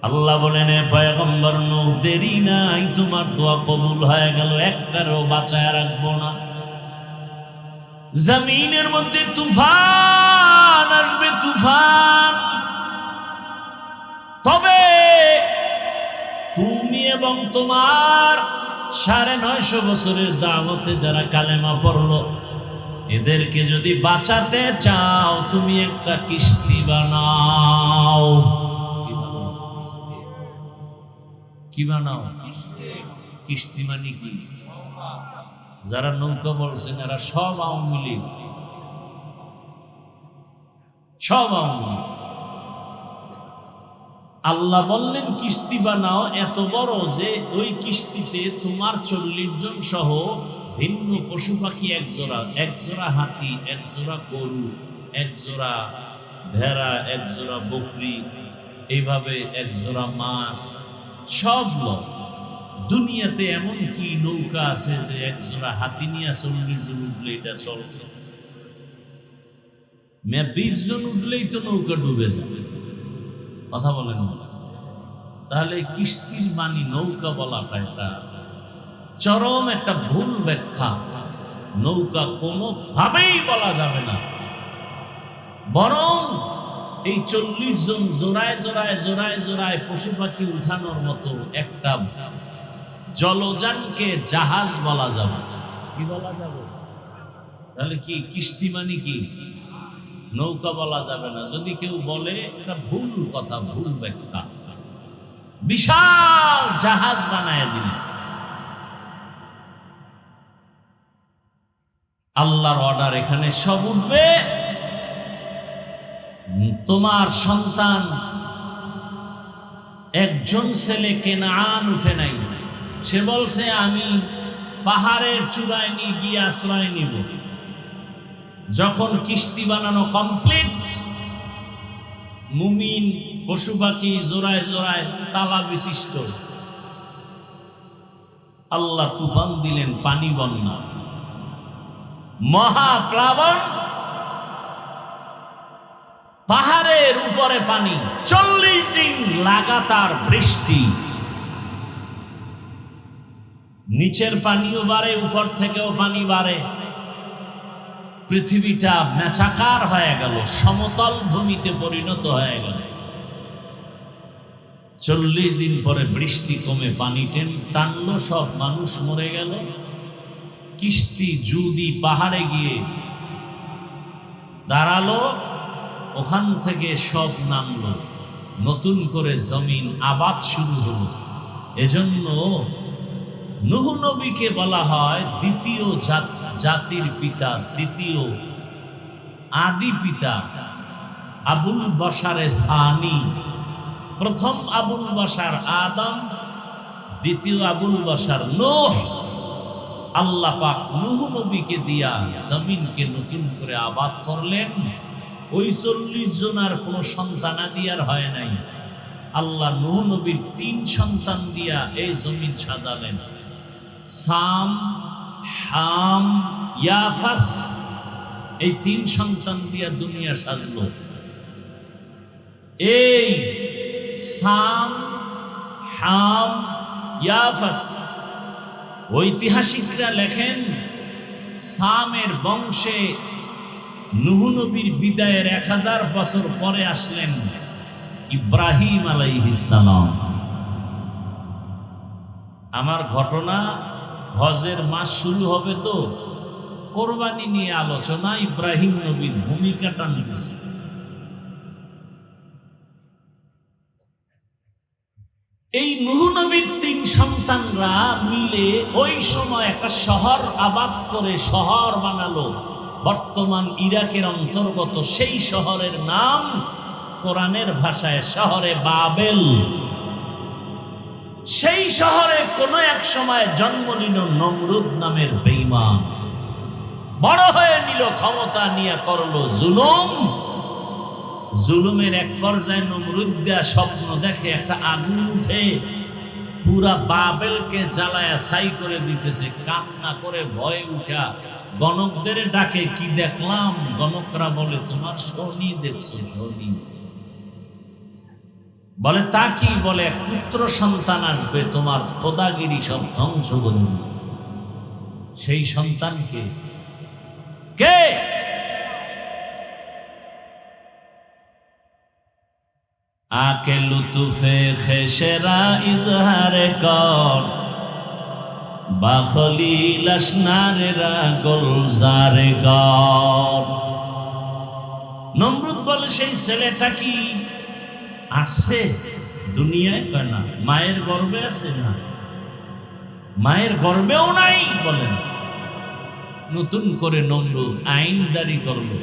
আল্লাহ বলেন, এ পয়গম্বর নূহ, দেরি নাই, তোমার দোয়া কবুল হয়ে গেল, একটারও বাঁচায় রাখবো না। জমিনের মধ্যে তুফান আসবে, তুফান, তবে তুমি এবং তোমার 950 বছরের দাওয়াতে যারা কালেমা পড়লো, এদেরকে যদি বাঁচাতে চাও, তুমি একটা কিস্তি বানাও। কি বানাও? কিস্তি মানে কি? যারা নৌকা বলছেন এরা সব আওয়ামী লীগ, সব আওয়ামী লীগ। আল্লাহ বললেন কিস্তি বানাও এত বড় যে ওই কিস্তিতে তোমার 40 জন সহ ভিন্ন পশু পাখি, এক জোড়া হাতি, এক জোড়া গরু, এক জোড়া ভেড়া, এক জোড়া বকরি, এইভাবে এক জোড়া মাছ, সব লোক। দুনিয়াতে এমন কি নৌকা আছে যে এক জোড়া হাতি নিয়ে 40 জন উঠলে এটা চলছে? 20 জন উঠলেই তো নৌকা ডুবে যাবে। কথা বলেন না? তাহলে কিস্তির মানি নৌকা বলাটা এটা চরম একটা ভুল ব্যাখ্যা। নৌকা কোনোভাবেই বলা যাবে না, বরং এই 40 জন জোড়ায় জোড়ায় জোড়ায় জোড়ায় পশু পাখি উঠানোর মতো একটা জলযানকে জাহাজ বলা যাবে। কি বলা যাবে? তাহলে কি কিস্তি মানে কি? নৌকা বলা যাবে না। যদি কেউ বলে এটা ভুল কথা, ভুল ব্যাখ্যা। বিশাল জাহাজ বানায় দিলেন। আল্লাহর অর্ডার, এখানে সব উঠবে। তোমার সন্তান, একজন ছেলে কেনান উঠে নাই, সে বলছে আমি পাহাড়ের চূড়ায় নিয়ে গিয়ে আশ্রয় নিব। যখন কিস্তি বানানো কমপ্লিট, মুমিন পশু পাখি জোড়ায় জোড়ায় তালা বিশিষ্ট, আল্লাহ তুফান দিলেন, পানি বন্যা, মহাপ্লাবন, পাহাড়ের উপরে পানি, 40 দিন লাগাতার বৃষ্টি। নিচের পানিও বাড়ে, উপর থেকেও পানি বাড়ে, পৃথিবীটা মেচাকার হয়ে গেল, সমতল ভূমিতে পরিণত হয়ে গেল। 40 দিন পরে বৃষ্টি কমে পানি টানলো, সব মানুষ মরে গেল। কিস্তি জুদি পাহাড়ে গিয়ে দাঁড়ালো, ওখান থেকে সব নামলো, নতুন করে জমিন আবাদ শুরু হলো। এজন্য নূহ নবীকে বলা হয় দ্বিতীয় জাতির পিতা, দ্বিতীয় আদি পিতা, আবুল বশারে সানি। প্রথম আবুল বশার আদম, দ্বিতীয় আবুল বশার নূহ। আল্লাহ পাক নূহ নবীকে দিয়া জমিনকে নতুন করে আবাদ করলেন। ওই 40 জনের কোনো সন্তানাদি আর হয় নাই। আল্লাহ নূহ নবীর 3 সন্তান দিয়া এই জমিন সাজালেন। সাম, হাম, ইয়াফাস, এই 3 সন্তান দিয়া দুনিয়া সাজলো। এই সাম, হাম, ইয়াফাস, ঐতিহাসিকরা লেখেন সামের বংশে নূহ নবীর বিদায়ের 1000 বছর পরে আসলেন ইব্রাহিম আলাইহিস সালাম। আমার ঘটনা, হজের মাস শুরু হবে তো কোরবানি নিয়ে আলোচনা, ইব্রাহিম নবীর ভূমিকাটা নিয়েছে। এই নূহ নবীর 3 সন্তানরা মিলে ওই সময় একটা শহর আবাদ করে শহর বানালো, বর্তমান ইরাকের অন্তর্গত। সেই শহরের নাম কোরআনের ভাষায় শহরে বাবেল। সেই শহরে কোনো এক সময় জন্ম নিল নমরুদ নামের বেঈমান। বড় হয়ে নিল, ক্ষমতা নিয়ে করলো জুলুম। জুলুমের এক পর্যায়ে নমরুদ স্বপ্ন দেখে একটা আগুন উঠে পুরা বাবেলকে জ্বালায়া ছাই করে দিতেছে। কান্না করে ভয়ে উঠা গণকদের ডাকে, কি দেখলাম? গণকরা বলে তোমার শনি দেখছো, শনি। বলে তা কি? বলে এক পুত্র সন্তান আসবে, তোমার খোদাগিরি সব ধ্বংস করে দিবে। সেই সন্তানকে কে? আকে লুতুফে খেসেরা ইজহারে কর, বা খলিল আসনারেরা গোলজারে কর। নমরুদ বলে সেই ছেলেটা কি আসছে দুনিয়ায়? কয় না। মায়ের গর্ভে আছে? না, মায়ের গর্ভেও নাই। বলেন, নতুন করে নমরুদ আইন জারি করলো,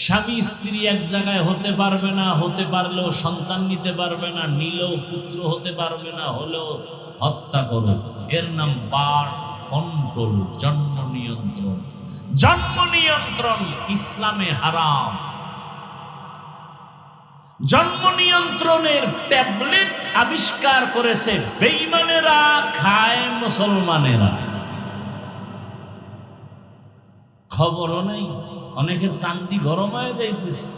স্বামী স্ত্রী এক জায়গায় হতে পারবে না, হতে পারলেও সন্তান নিতে পারবে না, নিলেও পুত্র হতে পারবে না, হলেও হত্যা করো। এর নাম বার্থ কন্ট্রোল, জন্ম নিয়ন্ত্রণ। জন্ম নিয়ন্ত্রণ ইসলামে হারাম। জন্ম নিয়ন্ত্রণের ট্যাবলেট আবিষ্কার করেছে বেঈমানেরা, খায় মুসলমানেরা। খবরও নেই, অনেকের চান্দি গরম হয়ে যাইতেছে।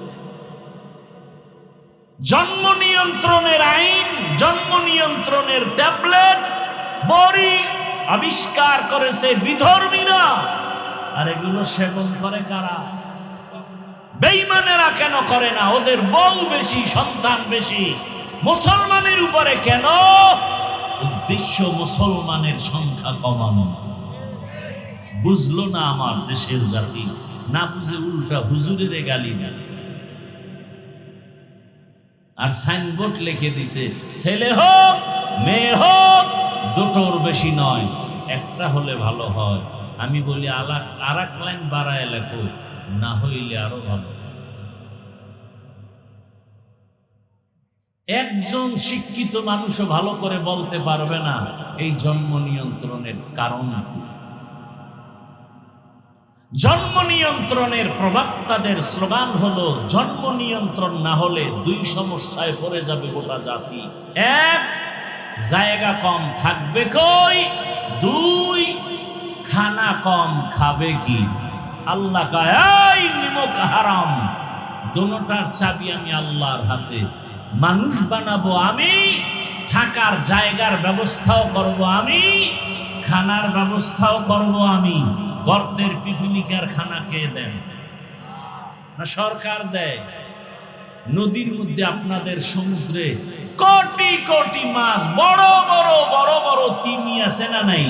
জন্ম নিয়ন্ত্রণের আইন, জন্ম নিয়ন্ত্রণের ট্যাবলেট বড়ি আবিষ্কার করেছে বিধর্মীরা। আর এগুলো সেবন করে কারা? বেঈমানেরা। কেন করে না? ওদের বউ বেশি, সন্তান বেশি। মুসলমানের উপরে কেন? উদ্দেশ্য মুসলমানের সংখ্যা কমানো। বুঝলো না আমার দেশের জাতি, না বুঝে উল্টা হুজুরের গালি না। আর সাইনবোর্ড লিখে দিছে ছেলে হোক মেয়ে হোক দুটোর বেশি নয়, একটা হলে ভালো হয়। আমি বলি আর এক লাইন বাড়ায় লেখো, না হইলে আরো ভালো। একজন শিক্ষিত মানুষও ভালো করে বলতে পারবে না এই জন্ম নিয়ন্ত্রণের কারণ কি। জন্ম নিয়ন্ত্রণের প্রবক্তাদের স্লোগান হলো, জন্ম নিয়ন্ত্রণ না হলে দুই সমস্যায় পড়ে যাবে গোটা জাতি। এক, জায়গা কম থাকবে কই, দুই, খানা কম খাবে কি। আল্লাহ কয় এই নিমক হারাম, দোনোটার চাবি আমি আল্লাহর হাতে। মানুষ বানাবো আমি, থাকার জায়গার ব্যবস্থাও করব আমি, খানার ব্যবস্থাও করব আমি। গর্তের পিপিলিকার খানা কে দেন? না সরকার দেয়? নদীর মধ্যে আপনাদের সমুদ্রে কোটি কোটি মাছ, বড় বড় বড় বড় তিমি আছে না নাই?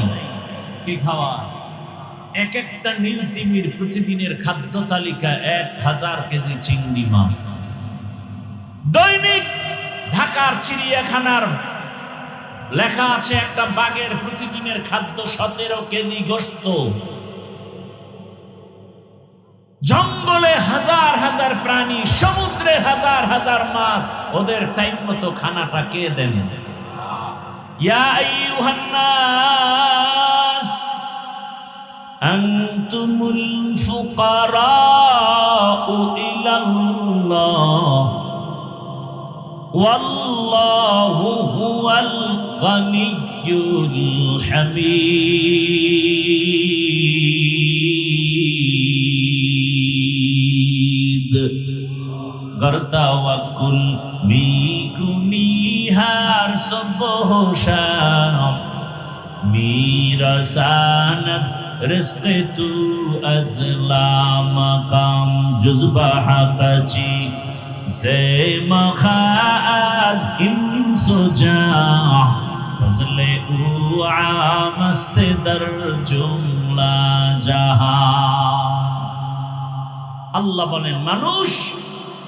কি খাওয়া? এক একটা নীল তিমির প্রতিদিনের খাদ্য তালিকা 1000 কেজি চিংড়ি মাছ। দৈনিক ঢাকার চিড়িয়াখানার লেখা আছে একটা বাঘের প্রতিদিনের খাদ্য 17 কেজি গোশত। জঙ্গলে হাজার হাজার প্রাণী, সমুদ্রে হাজার হাজার মাছ, ওদের টাইম মতো খানাটা কে দেন? ইয়া আইয়ুহান নাস আনতুমুল ফুকারাউ ইলাল্লাহ ওয়াল্লাহু হুয়াল গানিয়্যুল হামিদ। গরতাওয়াকুল মিগুনিহার সবহশাম মিরাসানত রিজকে তু আজলাম কাম জুজবা হাকাচি সে মখাআদ ইনসুজা ফজলে উ আমস্তে দর জুমলা জাহা। আল্লাহ বলেন, মানুষ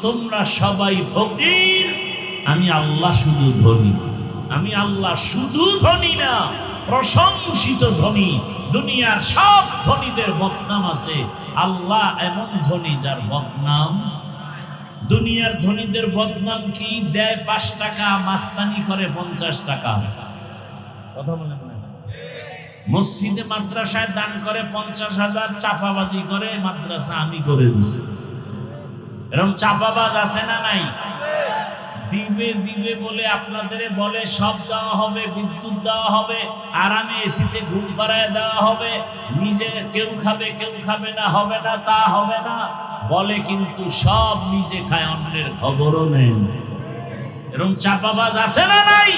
তোমরা সবাই ফকির, আমি আল্লাহ শুধু ধনী। আমি আল্লাহ শুধু ধনী না, প্রশংসিত ধনী। দুনিয়ার সব ধনীদের বদনাম আছে, আল্লাহ এমন ধনী যার বদনাম। দুনিয়ার ধনীদের বদনাম কি? দেয় 5 টাকা, মাস্তানি করে 50 টাকা। কথা বলে মসজিদে মাদ্রাসায় দান করে 50,000, চাপাবাজি করে মাদ্রাসা আমি করে দিছি। এরকম চাপাবাজ আছে না নাই? দিবে দিবে বলে আপনাদের বলে সব দেওয়া হবে, বিদ্যুৎ দেওয়া হবে, আরামে এসিতে ঘুম পাড়ায় দেওয়া হবে, নিজে কেউ খাবে কেউ খাবে না, হবে না তা হবে না বলে, কিন্তু সব নিজে খায়, অন্যের খবরও নেই। এরকম চাপাবাজ আছে না নাই?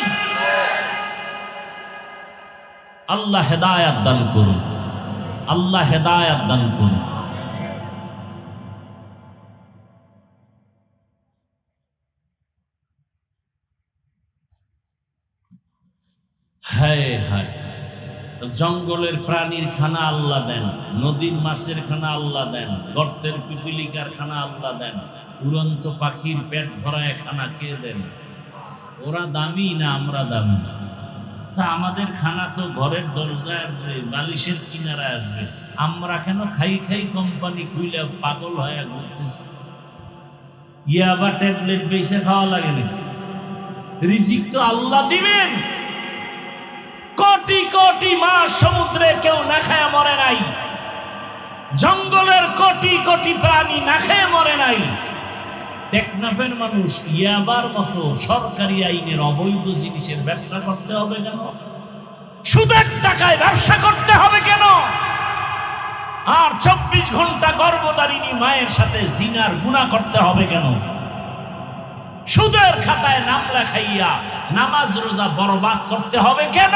আল্লাহ হেদায়াত দান করুন, আল্লাহ হেদায়াত দান করুন। হায় হায়, জঙ্গলের প্রাণীর খানা আল্লাহ দেন, নদীর মাছের খানা আল্লাহ দেন, গর্তের পিপিলিকার খানা আল্লাহ দেন, উড়ন্ত পাখির পেট ভরায় খানা কে দেন? ওরা দামি না আমরা দামি? তা আমাদের খানা তো ঘরের দরজায় আসবে, বালিশের কিনারায় আসবে, আমরা কেন খাই খাই কোম্পানি খুইলে পাগল হয়ে ঘুরতেছি? ইয়াবা ট্যাবলেট বেঁচে খাওয়া লাগে না? রিজিক তো আল্লাহ দিবেন। কোটি কোটি মাছ সমুদ্রে কেউ না খায় মরে নাই, জঙ্গলের কোটি কোটি প্রাণী না খেয়ে মরে নাই। টেকনাফের মানুষ ইয়াবার মতো সরকারি আইনের অবৈধ জিনিসের ব্যবসা করতে হবে কেন? সুদের টাকায় ব্যবসা করতে হবে কেন? আর 24 ঘন্টা গর্ভধারিণী মায়ের সাথে জিনার গুনাহ করতে হবে কেন? সুদের খাতায় নাম লেখাইয়া নামাজ রোজা বরবাদ করতে হবে কেন?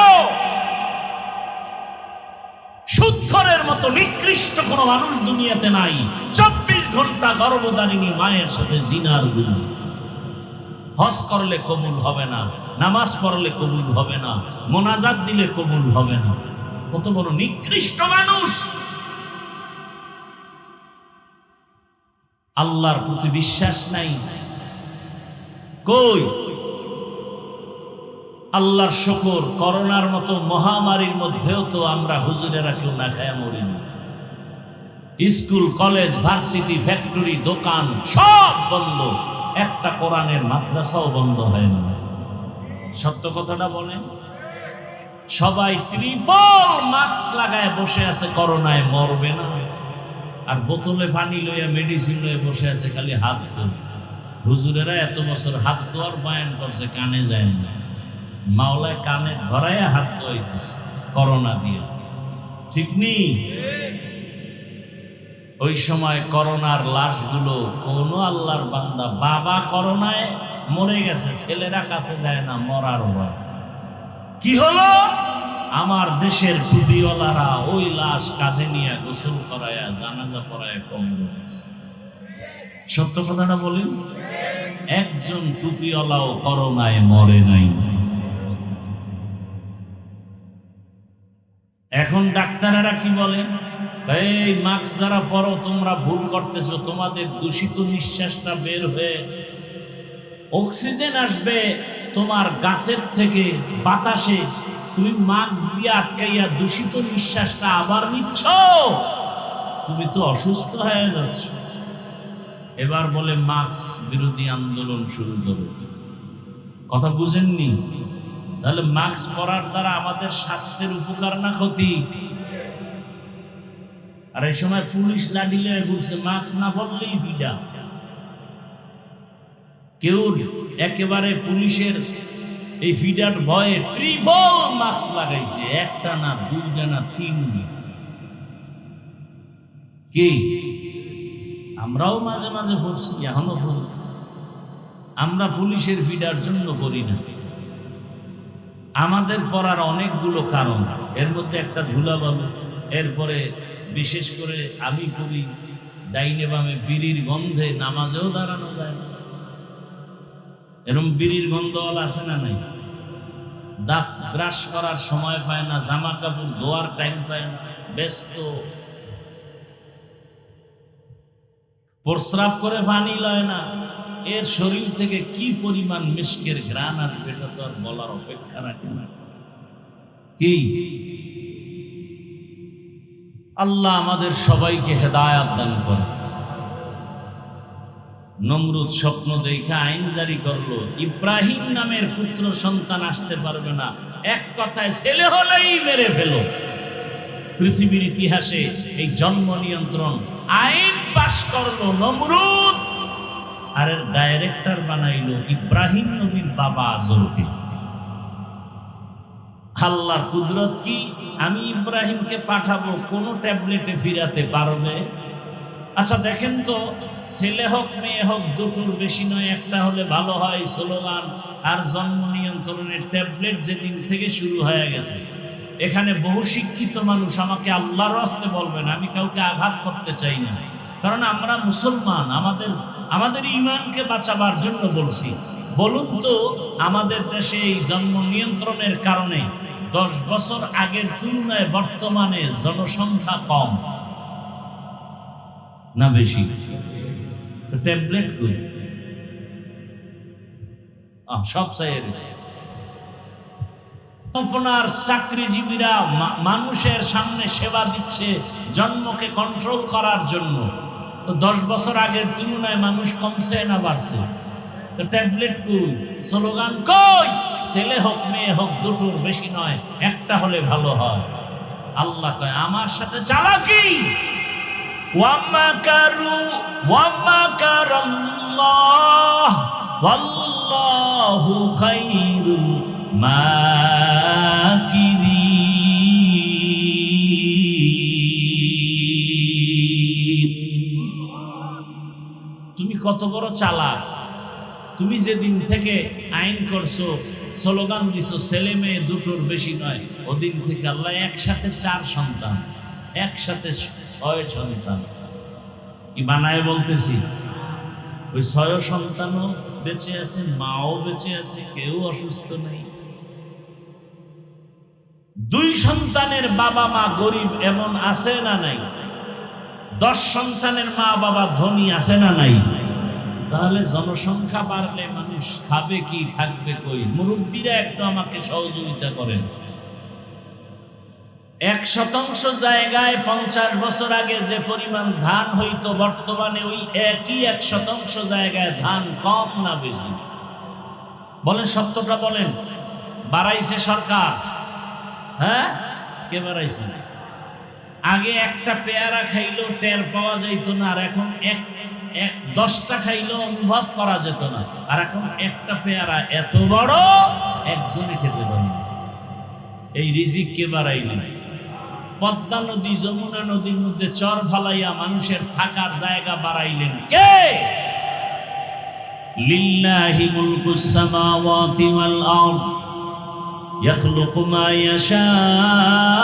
সুদখোরের মতো নিকৃষ্ট কোন মানুষ দুনিয়াতে নাই। 24 ঘন্টা গর্ভধারিণী মায়ের সাথে জিনার গুনাহ। হজ করলে কবুল হবে না, নামাজ পড়লে কবুল হবে না, মোনাজাত দিলে কবুল হবে না। কত বড় নিকৃষ্ট মানুষ! আল্লাহর প্রতি বিশ্বাস নাই। কই? আল্লাহর শুকর, করোনার মতো মহামারীর মধ্যেও তো আমরা হুজুরেরা কেউ না খায় মরিনি। স্কুল, কলেজ, ভার্সিটি, ফ্যাক্টরি, দোকান সব বন্ধ, একটা কোরআনের মাদ্রাসাও বন্ধ হয় না। সত্য কথাটা বলেন। সবাই ট্রিপল মাস্ক লাগায় বসে আছে, করোনায় মরবে না। আর বোতলে পানি লইয়া মেডিসিন লইয়া বসে আছে খালি হাত ধরে। হুজুরেরা এত বছর হাত ধোয়ার বয়ান করছে, কানে যায় না। মাওলায় কানে ধরাইয়া হাত ধোয়াইতেছে করোনা দিয়ে, ঠিক নেই? ওই সময় করোনার লাশগুলো কোন আল্লাহর বান্দা, বাবা করোনায় মরে গেছে, ছেলেরা কাছে যায় না, মরার ভয়। কি হলো? আমার দেশের টুপিওয়ালারা ওই লাশ কাঁধে নিয়ে গোসল করায়া জানাজা পড়ায় কম গেছে। সত্য কথাটা বলেন, একজন টুপিওয়ালাও করোনায় মরে নাই। এখন ডাক্তারেরা কি বলেন? এই মাস্ক যারা পরো তোমরা ভুল করতেছো, তোমাদের দূষিত নিঃশ্বাসটা বের হয়ে অক্সিজেন আসবে তোমার গাছের থেকে, বাতাসে। তুমি মাস্ক দিয়ে আটকাইয়া দূষিত নিঃশ্বাসটা আবার নিচ্ছ, তুমি তো অসুস্থ হয়ে যাচ্ছ। এবার বলে মাস্ক বিরোধী আন্দোলন শুরু করো। কথা বুঝেননি? তাহলে মাস্ক পরার দ্বারা আমাদের স্বাস্থ্যের উপকার না ক্ষতি? আর এই সময় পুলিশ লাঠি লয়ে ঘুরছে, মাস্ক না পরলেই বিডা। কেউ একেবারে পুলিশের এই ফিডার ভয়ে ট্রিপল মাস্ক লাগাইছে, একটা না, দুইটা না, তিনটা। কি আমরাও মাঝে মাঝে পড়ছি, এখনো পড়ি। আমরা পুলিশের ফিডার জন্য করি না। আমাদের পড়ার অনেকগুলো কারণ, এর মধ্যে একটা ধুলাবালু। এরপরে বিশেষ করে আমি পড়ি ডাইনে বামে বিড়ির গন্ধে নামাজেও দাঁড়ানো যায় না। এরকম বিড়ির গন্ধওয়ালা আছে না নাই? দাঁত ব্রাশ করার সময় পায় না, জামা কাপড় ধোয়ার টাইম পায় না, ব্যস্ত। প্রস্রাব করে পানি লয় না। এর শরীর থেকে কি পরিমাণ মিশকের ঘ্রাণ আসবে এটা তো আর বলার অপেক্ষা রাখে না। কি আল্লাহ আমাদের সবাইকে হেদায়াত দান করে। নমরুদ স্বপ্ন দেখে আইন জারি করলো, ইব্রাহিম নামের পুত্র সন্তান আসতে পারবে না, এক কথায় ছেলে হলেই মেরে ফেলো। পৃথিবীর ইতিহাসে এই জন্ম নিয়ন্ত্রণ আইন পাশ করলো নমরুদ, আর এর ডাইরেক্টর বানাইলো ইব্রাহিম নবীর বাবা আজরকে। আল্লাহর কুদরত কি! আমি ইব্রাহিমকে পাঠাবো, কোন ট্যাবলেটে ফিরাতে পারবে? আচ্ছা দেখেন তো, ছেলে হোক মেয়ে হোক দুটোর বেশি নয়, একটা হলে ভালো হয় স্লোগান আর জন্ম নিয়ন্ত্রণের ট্যাবলেট যেদিন থেকে শুরু হয়ে গেছে। এখানে বহু শিক্ষিত মানুষ আমাকে আল্লাহর রাস্তে বলবেন, আমি কাউকে আঘাত করতে চাই না, কারণ আমরা মুসলমান, আমাদের ঈমানকে বাঁচাবার জন্য বলছি। বলুন তো, আমাদের দেশে এই জন্ম নিয়ন্ত্রণের কারণে 10 বছর আগের তুলনায় বর্তমানে জনসংখ্যা কম না বেশি? ট্যাবলেট কই? সব চাইয়ে আপনার চাকরিজীবীরা মানুষের সামনে সেবা দিচ্ছে জন্মকে কন্ট্রোল করার জন্য। তো 10 বছর আগের তুলনায় মানুষ কমছে না বাড়ছে? তো ট্যাবলেট কই, স্লোগান কই? ছেলে হোক মেয়ে হোক দুটোর বেশি নয়, একটা হলে ভালো হয়। আল্লাহ কয় আমার সাথে চালাকি। ওয়ামাকারু ওয়ামাকারাল্লাহ ওয়াল্লাহু খায়রুল মাকিরিন। তুমি কত বড় চালাক! তুমি যেদিন থেকে আইন করছো, স্লোগান দিছো ছেলে মেয়ে দুটোর বেশি নয়, ওদিন থেকে আল্লাহ একসাথে 4 সন্তান, একসাথে 6 সন্তান কি বানায় বলতেছি। ওই 6 সন্তানও বেঁচে আছে, মাও বেঁচে আছে, কেউ অসুস্থ নেই। 2 সন্তানের বাবা মা গরিব এমন আছে না নাই? 10 সন্তানের মা বাবা ধনী আছে না নাই? তাহলে জনসংখ্যা বাড়লে মানুষ খাবে কি, থাকবে কই? মুরব্বীরা একটু আমাকে সহযোগিতা করেন। 1% জায়গায় 50 বছর আগে যে পরিমাণ ধান হইতো, বর্তমানে ওই একই 1% জায়গায় ধান কম না বেশি? বলেন, সত্যটা বলেন। বাড়াইছে সরকার? হ্যাঁ, কে বাড়াইছে? আগে একটা পেয়ারা খাইলেও টের পাওয়া যাইতো না, আর এখন 10টা খাইলেও অনুভব করা যেত না। আর এখন একটা পেয়ারা এত বড়, একজনে খেতে পারে। এই রিজিক কে বাড়াইলেন? পদ্মা নদী যমুনা নদীর মধ্যে চর ফালাইয়া মানুষের থাকার জায়গা বাড়াইলেন কে? লিল্লাহি মুলকুস সামাওয়াতি ওয়াল আরদ ইয়াখলুকু মা ইয়াশাউ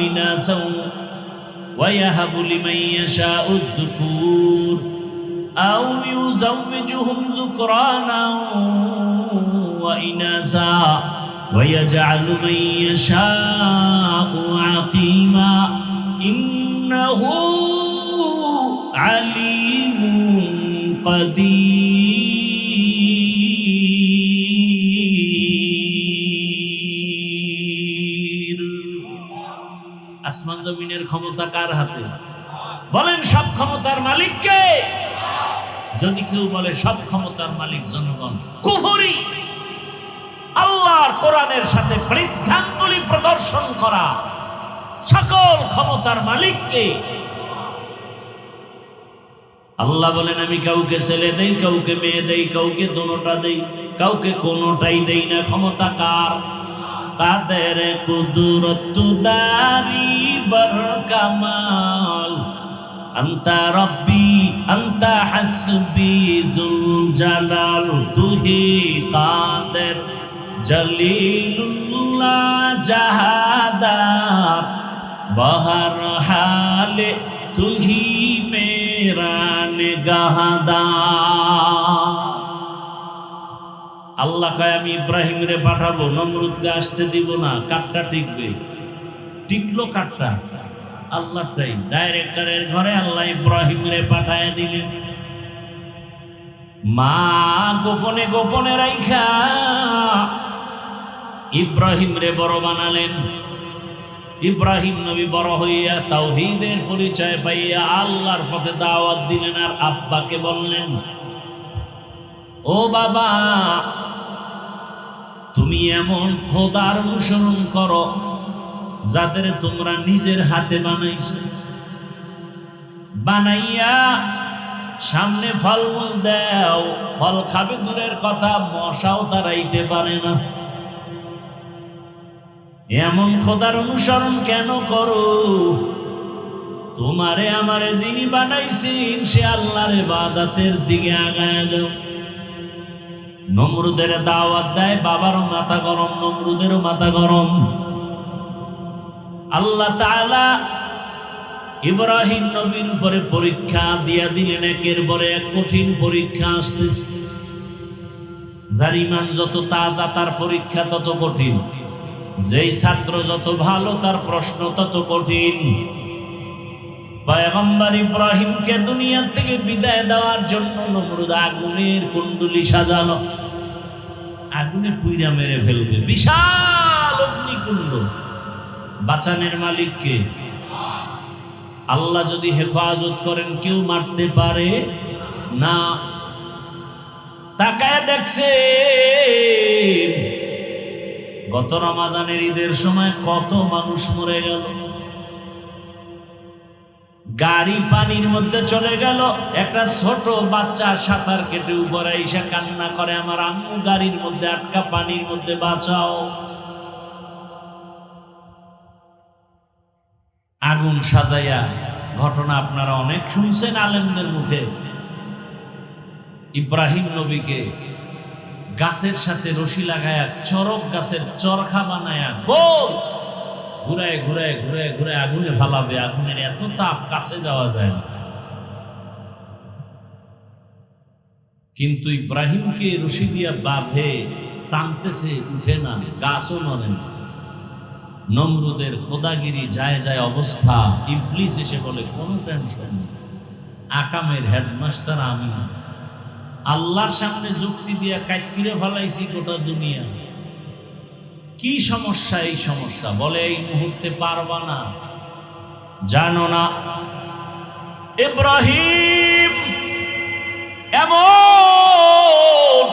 ইনাসাও ওয়া ইয়াহাবু লিমান ইয়াশাউ আয-যুকুর আও ইউযাওযিজুহুম যুকরানাও ওয়া ইনাসা ويجعل من يشاء عقيما إنه عليم قدير। আসমান জমিনের ক্ষমতা কার হাতে? বলেন, সব ক্ষমতার মালিক কে? যদি কেউ বলে সব ক্ষমতার মালিক জনগণ, কুফরি। আল্লাহর কোরআনের সাথে বৃদ্ধাঙ্গুলি প্রদর্শন করা। সকল ক্ষমতার মালিককে। আল্লাহ বলেন, আমি কাউকে ছেলে দেই, কাউকে মেয়ে দেই, কাউকে দোনোটা দেই, কাউকে কোনোটাই দেই না। ক্ষমতা কার? কাদের কুদরত দারি বর কামাল আন্তা রব্বি আন্তা হাসবি যুল জালাল। তুহি কাদের জলিলুল্লাহ জাহাদার বহর হালে তুহি মেরা নিগাহদার। আল্লাহ কয় আমি ইব্রাহিম রে পাঠাবো, নমরুদকে আসতে দিব না। কাঠটা টিকবে? টিকলো কাঠটা? আল্লাহটাই ডাইরেক্টরের ঘরে আল্লাহ ইব্রাহিম রে পাঠায় দিলেন। মা গোপনে গোপনে রাইখা ইব্রাহিম রে বড় বানালেন। ইব্রাহিম নবী বড় হইয়া তাওহীদের পরিচয় পাইয়া আল্লাহর পথে দাওয়াত দিলেন। আর আব্বাকে বললেন, ও বাবা, তুমি এমন খোদার অনুসরণ করো যাদের তোমরা নিজের হাতে বানাইছো। বানাইয়া সামনে ফলমূল দাও, ফল খাবে দূরের কথা, মশাও তাড়াইতে পারে না। এমন খোদার অনুসরণ কেন করো? তোমারে আমারে যিনি বানাইছেন সে আল্লাহর ইবাদতের দিকে আগায় যাও। নমরুদের দাওয়াত দেয়, বাবারও মাথা গরম, নমরুদেরও মাথা গরম। আল্লাহ তাআলা ইব্রাহিম নবীর উপরে পরীক্ষা দিয়া দিলেন, একের পরে এক কঠিন পরীক্ষা আসতেছে। যার ঈমান যত তাজা তার পরীক্ষা তত কঠিন, যেই ছাত্র যত ভালো তার প্রশ্ন তত কঠিন। পয়গম্বর ইব্রাহিমকে দুনিয়া থেকে বিদায় দেওয়ার জন্য নমরুদ আগুনের কুণ্ডুলি সাজালো, আগুনে পুইরা মেরে ফেলবে, বিশাল অগ্নিকুণ্ড। বাঁচানের মালিক কে? আল্লাহ যদি হেফাজত করেন কেউ মারতে পারে না। তাকায় দেখছে গত রমজানের ঈদের সময় কত মানুষ মরে গেল। গাড়ি পানির মধ্যে চলে গেল, একটা ছোট বাচ্চা সাঁতার কেটে উপরে এসে কান্না করে, আমার আম্মু গাড়ির মধ্যে আটকা, পানির মধ্যে বাঁচাও। আগুন সাজাইয়া ঘটনা আপনারা অনেক শুনছেন আলেমদের মুখে। ইব্রাহিম নবীকে গাছের সাথে রশি লাগায়া চরক গাছের চরখা বানায়া গোল ঘুরায় ঘুরায় ঘুরায় ঘুরায় আগুনে ফালাবে। আগুনের এত তাপ, কাছে যাওয়া যায় না। কিন্তু ইব্রাহিমকে রশি দিয়া বাঁধে টানতেছে, উঠে না, গাছও নড়ে না। নমরুদের খোদাগিরি যায় যায় অবস্থা। ইবলিস এসে বলে কোনো টেনশন নেই, আকামের হেডমাস্টার আমি, আল্লাহর সামনে যুক্তি দিয়া কাটকিরে ফেলাইছি গোটা দুনিয়া। কি সমস্যা? এই সমস্যা বলে এই মুহূর্তে পারবা না, জানো না। ইব্রাহিম এমন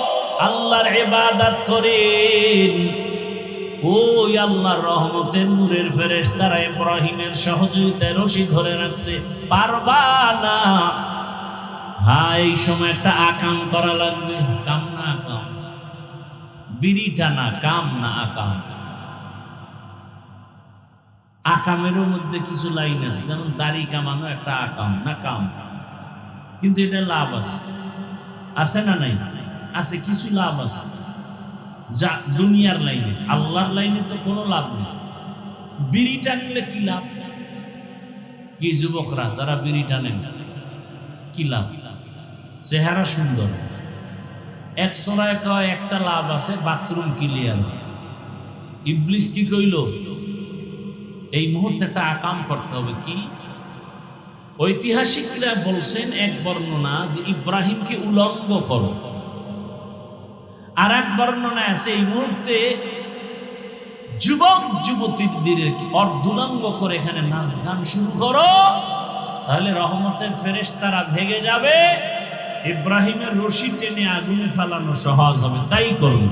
আল্লাহর ইবাদত করেন, ওই আল্লাহর রহমতের নূরের ফেরেশতারা ইব্রাহিমের সহযোগিতায় রশি ধরে রাখছে, পারবা না। হ্যাঁ, এই সময় একটা আকাম করা লাগবে। কাম না আকাম, বিড়ি টানা কাম না আকাম। আকামেরও মধ্যে কিছু লাইন আছে, যেমন দাড়ি কামানো একটা আকাম না কাম, কিন্তু এটা লাভ আছে, আছে না নাই? আছে, কিছু লাভ আছে। যা দুনিয়ার লাইনে, আল্লাহর লাইনে তো কোনো লাভ নেই। বিড়ি টানলে কি লাভ? কি যুবকরা যারা বিড়ি টানেন কি লাভ? চেহারা সুন্দর, এক চড়ায় কয় একটা লাভ আছে, বাথরুম ক্লিয়ার। ইবলিস কি কইল? এই মুহূর্তে একটা আকাম করতে হবে। কি? ঐতিহাসিকরা বলছেন এক বর্ণনা যে ইব্রাহিমকে উলঙ্গ করো, আর এক বর্ণনা আছে এই মুহূর্তে যুবক যুবতীদের অর্ধুলঙ্গ করে এখানে নাচ গান শুরু করো, তাহলে রহমতের ফেরেশতারা ভেগে যাবে, ইব্রাহিমের রশি টেনে আগুনে ফেলানো সহজ হবে। তাই করুন।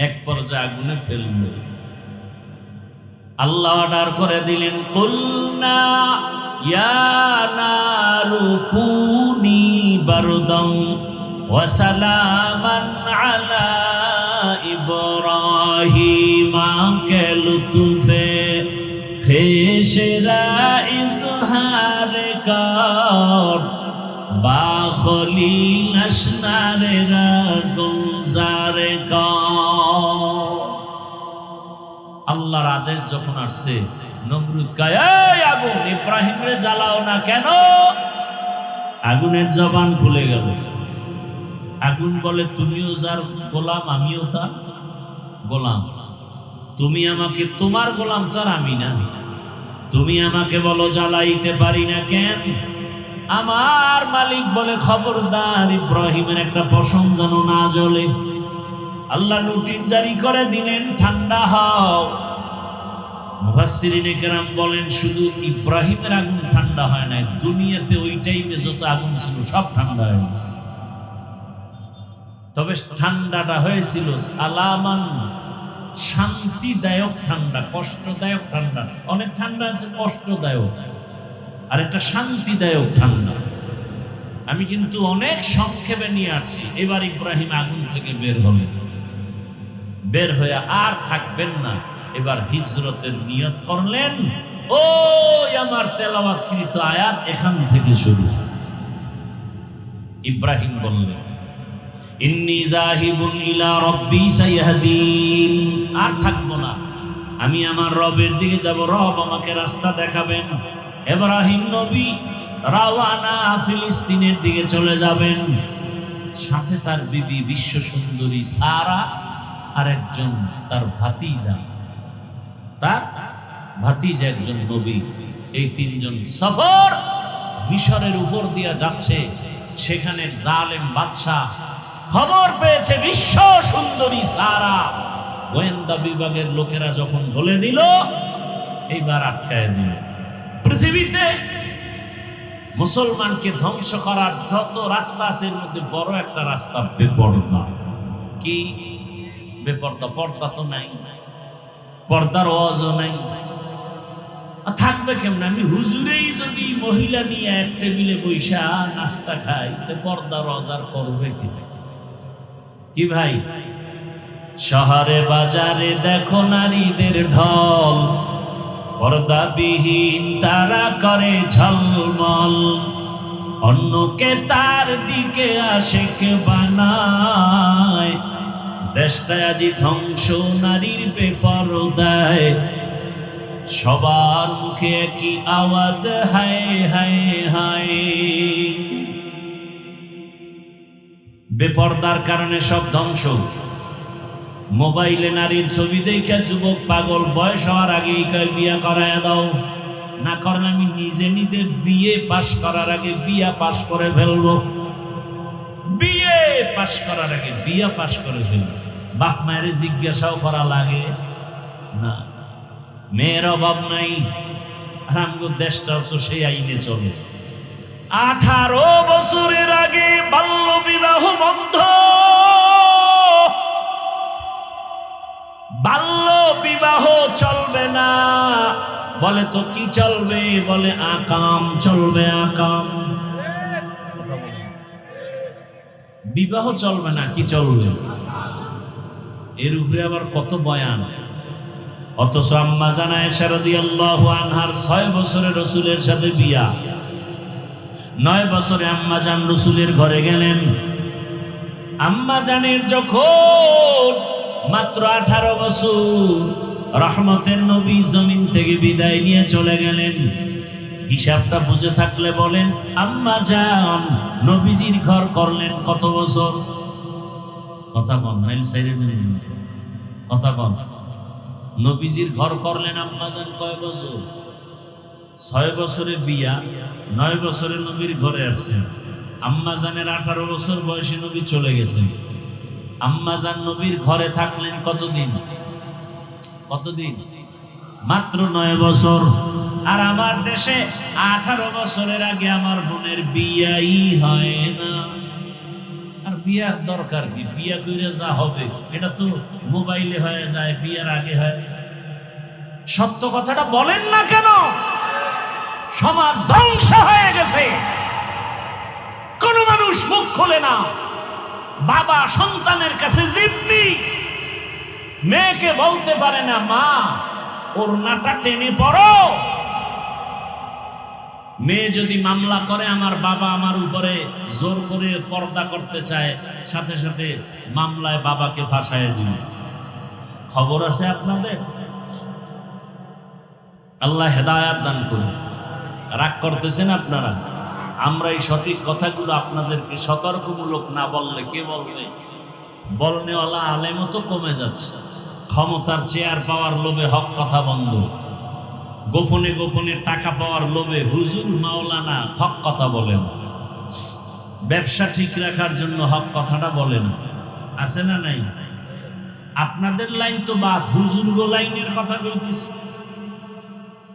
এক পর্যায়ে আগুনে ফেলবে। আল্লাহ অর্ডার করে দিলেন, কুলনা ইয়া নারু কুনি বারদাও ওয়া সালামান আলা ইব্রাহিম কে লুতুফে খেশরা ইজহার কর বাখলি নশনারে গুলজার কর। আল্লাহর আদেশ যখন আসছে, নমরুদ কয়, এই আগুন, ইব্রাহিমরে জ্বালাও না কেন? আগুনের জবান খুলে গেল। আগুন বলে, তুমিও যার গোলাম আমিও তার গোলাম। তুমি আমাকে, তোমার গোলাম তো আর আমি না। তুমি আমাকে বলো জ্বালাইতে পারি না কেন? আমার মালিক বলে, খবরদার ইব্রাহিমের একটা পশম যেন না জ্বলে। আল্লাহ নোটিশ জারি করে দিলেন, ঠান্ডা হও। মুফাসসিরিনে কেরাম বলেন, শুধু ইব্রাহিমের আগুন ঠান্ডা হয় না, দুনিয়াতে ওই টাইমে যত আগুন ছিল সব ঠান্ডা হয়ে গেছে। তবে ঠান্ডাটা হয়েছিল সালামান, শান্তিদায়ক ঠান্ডা, কষ্টদায়ক ঠান্ডা। অনেক ঠান্ডা আছে কষ্টদায়ক, আর একটা শান্তিদায়ক ঠান্ডা। আমি কিন্তু অনেক সংক্ষেপে নিয়ে আসছি। এবার ইব্রাহিম আগুন থেকে বের হবেন, বের হয়ে আর থাকবেন না। এবার হিজরতের নিয়ত করলেন, ওই আমার তেলাওয়াতকৃত আয়াত এখান থেকে শুরু। ইব্রাহিম বললেন, ইন্নী যাহিবুন ইলা রাব্বি সাইয়াহদিন, আর থাকবো না, আমি আমার রবের দিকে যাব, রব আমাকে রাস্তা দেখাবেন। ইব্রাহিম নবী রাওয়ানা ফিলিস্তিনের দিকে চলে যাবেন, সাথে তার বিবি বিশ্ব সুন্দরী সারা আর একজন তার ভাতিজা, একজন নবী। এই তিনজন সফর মিশরের উপর দিয়া যাচ্ছে। সেখানে জালেম বাদশাহ খবর পেয়েছে বিশ্ব সুন্দরী সারা। গোয়েন্দা বিভাগের লোকেরা যখন বলে দিল, এইবার আটকায় দিল। পৃথিবীতে মুসলমানকে ধ্বংস করার যত রাস্তা আছে এর মধ্যে বড় একটা রাস্তা বেপরদা। কি বেপরদা? পর্দা তো নাই, পর্দার ওয়াজও নাই, থাকবে কেমন? আমি হুজুরেই যদি মহিলা নিয়ে এক টেবিলে বৈশা নাস্তা খাই, পর্দার ওয়াজ করবে কি ভাই? শহরে বাজারে দেখো নারীদের ঢল, পর্দাবিহীন তারা করে ঝলমল, অন্যকে তার দিকে আশিক বানায়, দেশটায় আজি ধ্বংস নারীর বেপরদায়, সবার মুখে কি আওয়াজ, হায় হায় হায়। বেপরদার কারণে সব ধ্বংস। মোবাইলে নারীর ছবি দেখে যুবক পাগল, বয়স হওয়ার আগেই কয় বিয়া করায় দাও, না করলে আমি নিজে নিজে বিয়ে পাশ করার আগে বিয়া পাশ করে ফেলবো, বিয়ে পাশ করার আগে বিয়া পাশ করে ফেলবো। বাপ মায়ের জিজ্ঞাসাও করা লাগে না, মেয়ের অভাব নাই। আর আমগো দেশটাও তো সেই আইনে চলে। 18 বছরের আগে বাল্য বিবাহ বন্ধ, বাল্য বিবাহ চলবে না। বলে তো কি চলবে? বলে আকাম চলবে, আকাম। বিবাহ চলবে না, কি চলবে? এর উপরে আবার কত বয়ান। অথচ আম্মা জানা আয়েশা রাদিয়াল্লাহু আনহার 6 বছরে রাসূলের সাথে বিয়া। 9 বছরে আম্মা জান রাসূলের ঘরে গেলেন। আম্মা জানের যখন মাত্র 18 বছর, রহমতের নবী জমিন থেকে বিদায় নিয়ে চলে গেলেন। হিসাবটা বুঝে থাকলে বলেন, আম্মা জান নবীজির ঘর করলেন কত বছর? কথা বল, কথা বল। নবীজির ঘর করলেন আম্মা জান কয় বছর? 6 বছরে বিয়া, 9 বছরে নবীর ঘরে আসছেন। আম্মা জানের 18 বছর বয়সে নবী চলে গেছেন। আম্মা জান নবীর ঘরে থাকলেন কতদিন? কতদিন? মাত্র 9 বছর। আর আমার দেশে 18 বছরের আগে আমার বোনের বিয়াই হয় না। আর বিয়ার দরকার কি? বিয়া কইরা যা হবে এটা তো মোবাইলে হয়ে যায়, বিয়ার আগে হয়। সত্য কথাটা বলেন না কেন? সমাজ ধ্বংস হয়ে গেছে, কোন মানুষ মুখ খোলে না। বাবা সন্তানের কাছে জিম্মি, মেয়েকে বলতে পারে না মা ওর নাটা টেনে পড়ো। মেয়ে যদি মামলা করে আমার বাবা আমার উপরে জোর করে পর্দা করতে চায়, সাথে সাথে মামলায় বাবাকে ফাঁসায় দিল। খবর আছে আপনাদের? আল্লাহ হেদায়াত দান করুন। রাগ করতেছেন আপনারা? আমরা এই সঠিক কথাগুলো আপনাদেরকে সতর্কমূলক না বললে কে বলবে? বলনেওয়ালা আলেমও তো কমে যাচ্ছে। ক্ষমতার চেয়ার পাওয়ার লোভে হক কথা বন্ধ, গোপনে গোপনে টাকা পাওয়ার লোভে হুজুর মাওলানা হক কথা বলেন, ব্যবসা ঠিক রাখার জন্য হক কথাটা বলেন। আছে না নাই? আপনাদের লাইন তো বাদ, হুজুরগো লাইনের কথা বলতেছি।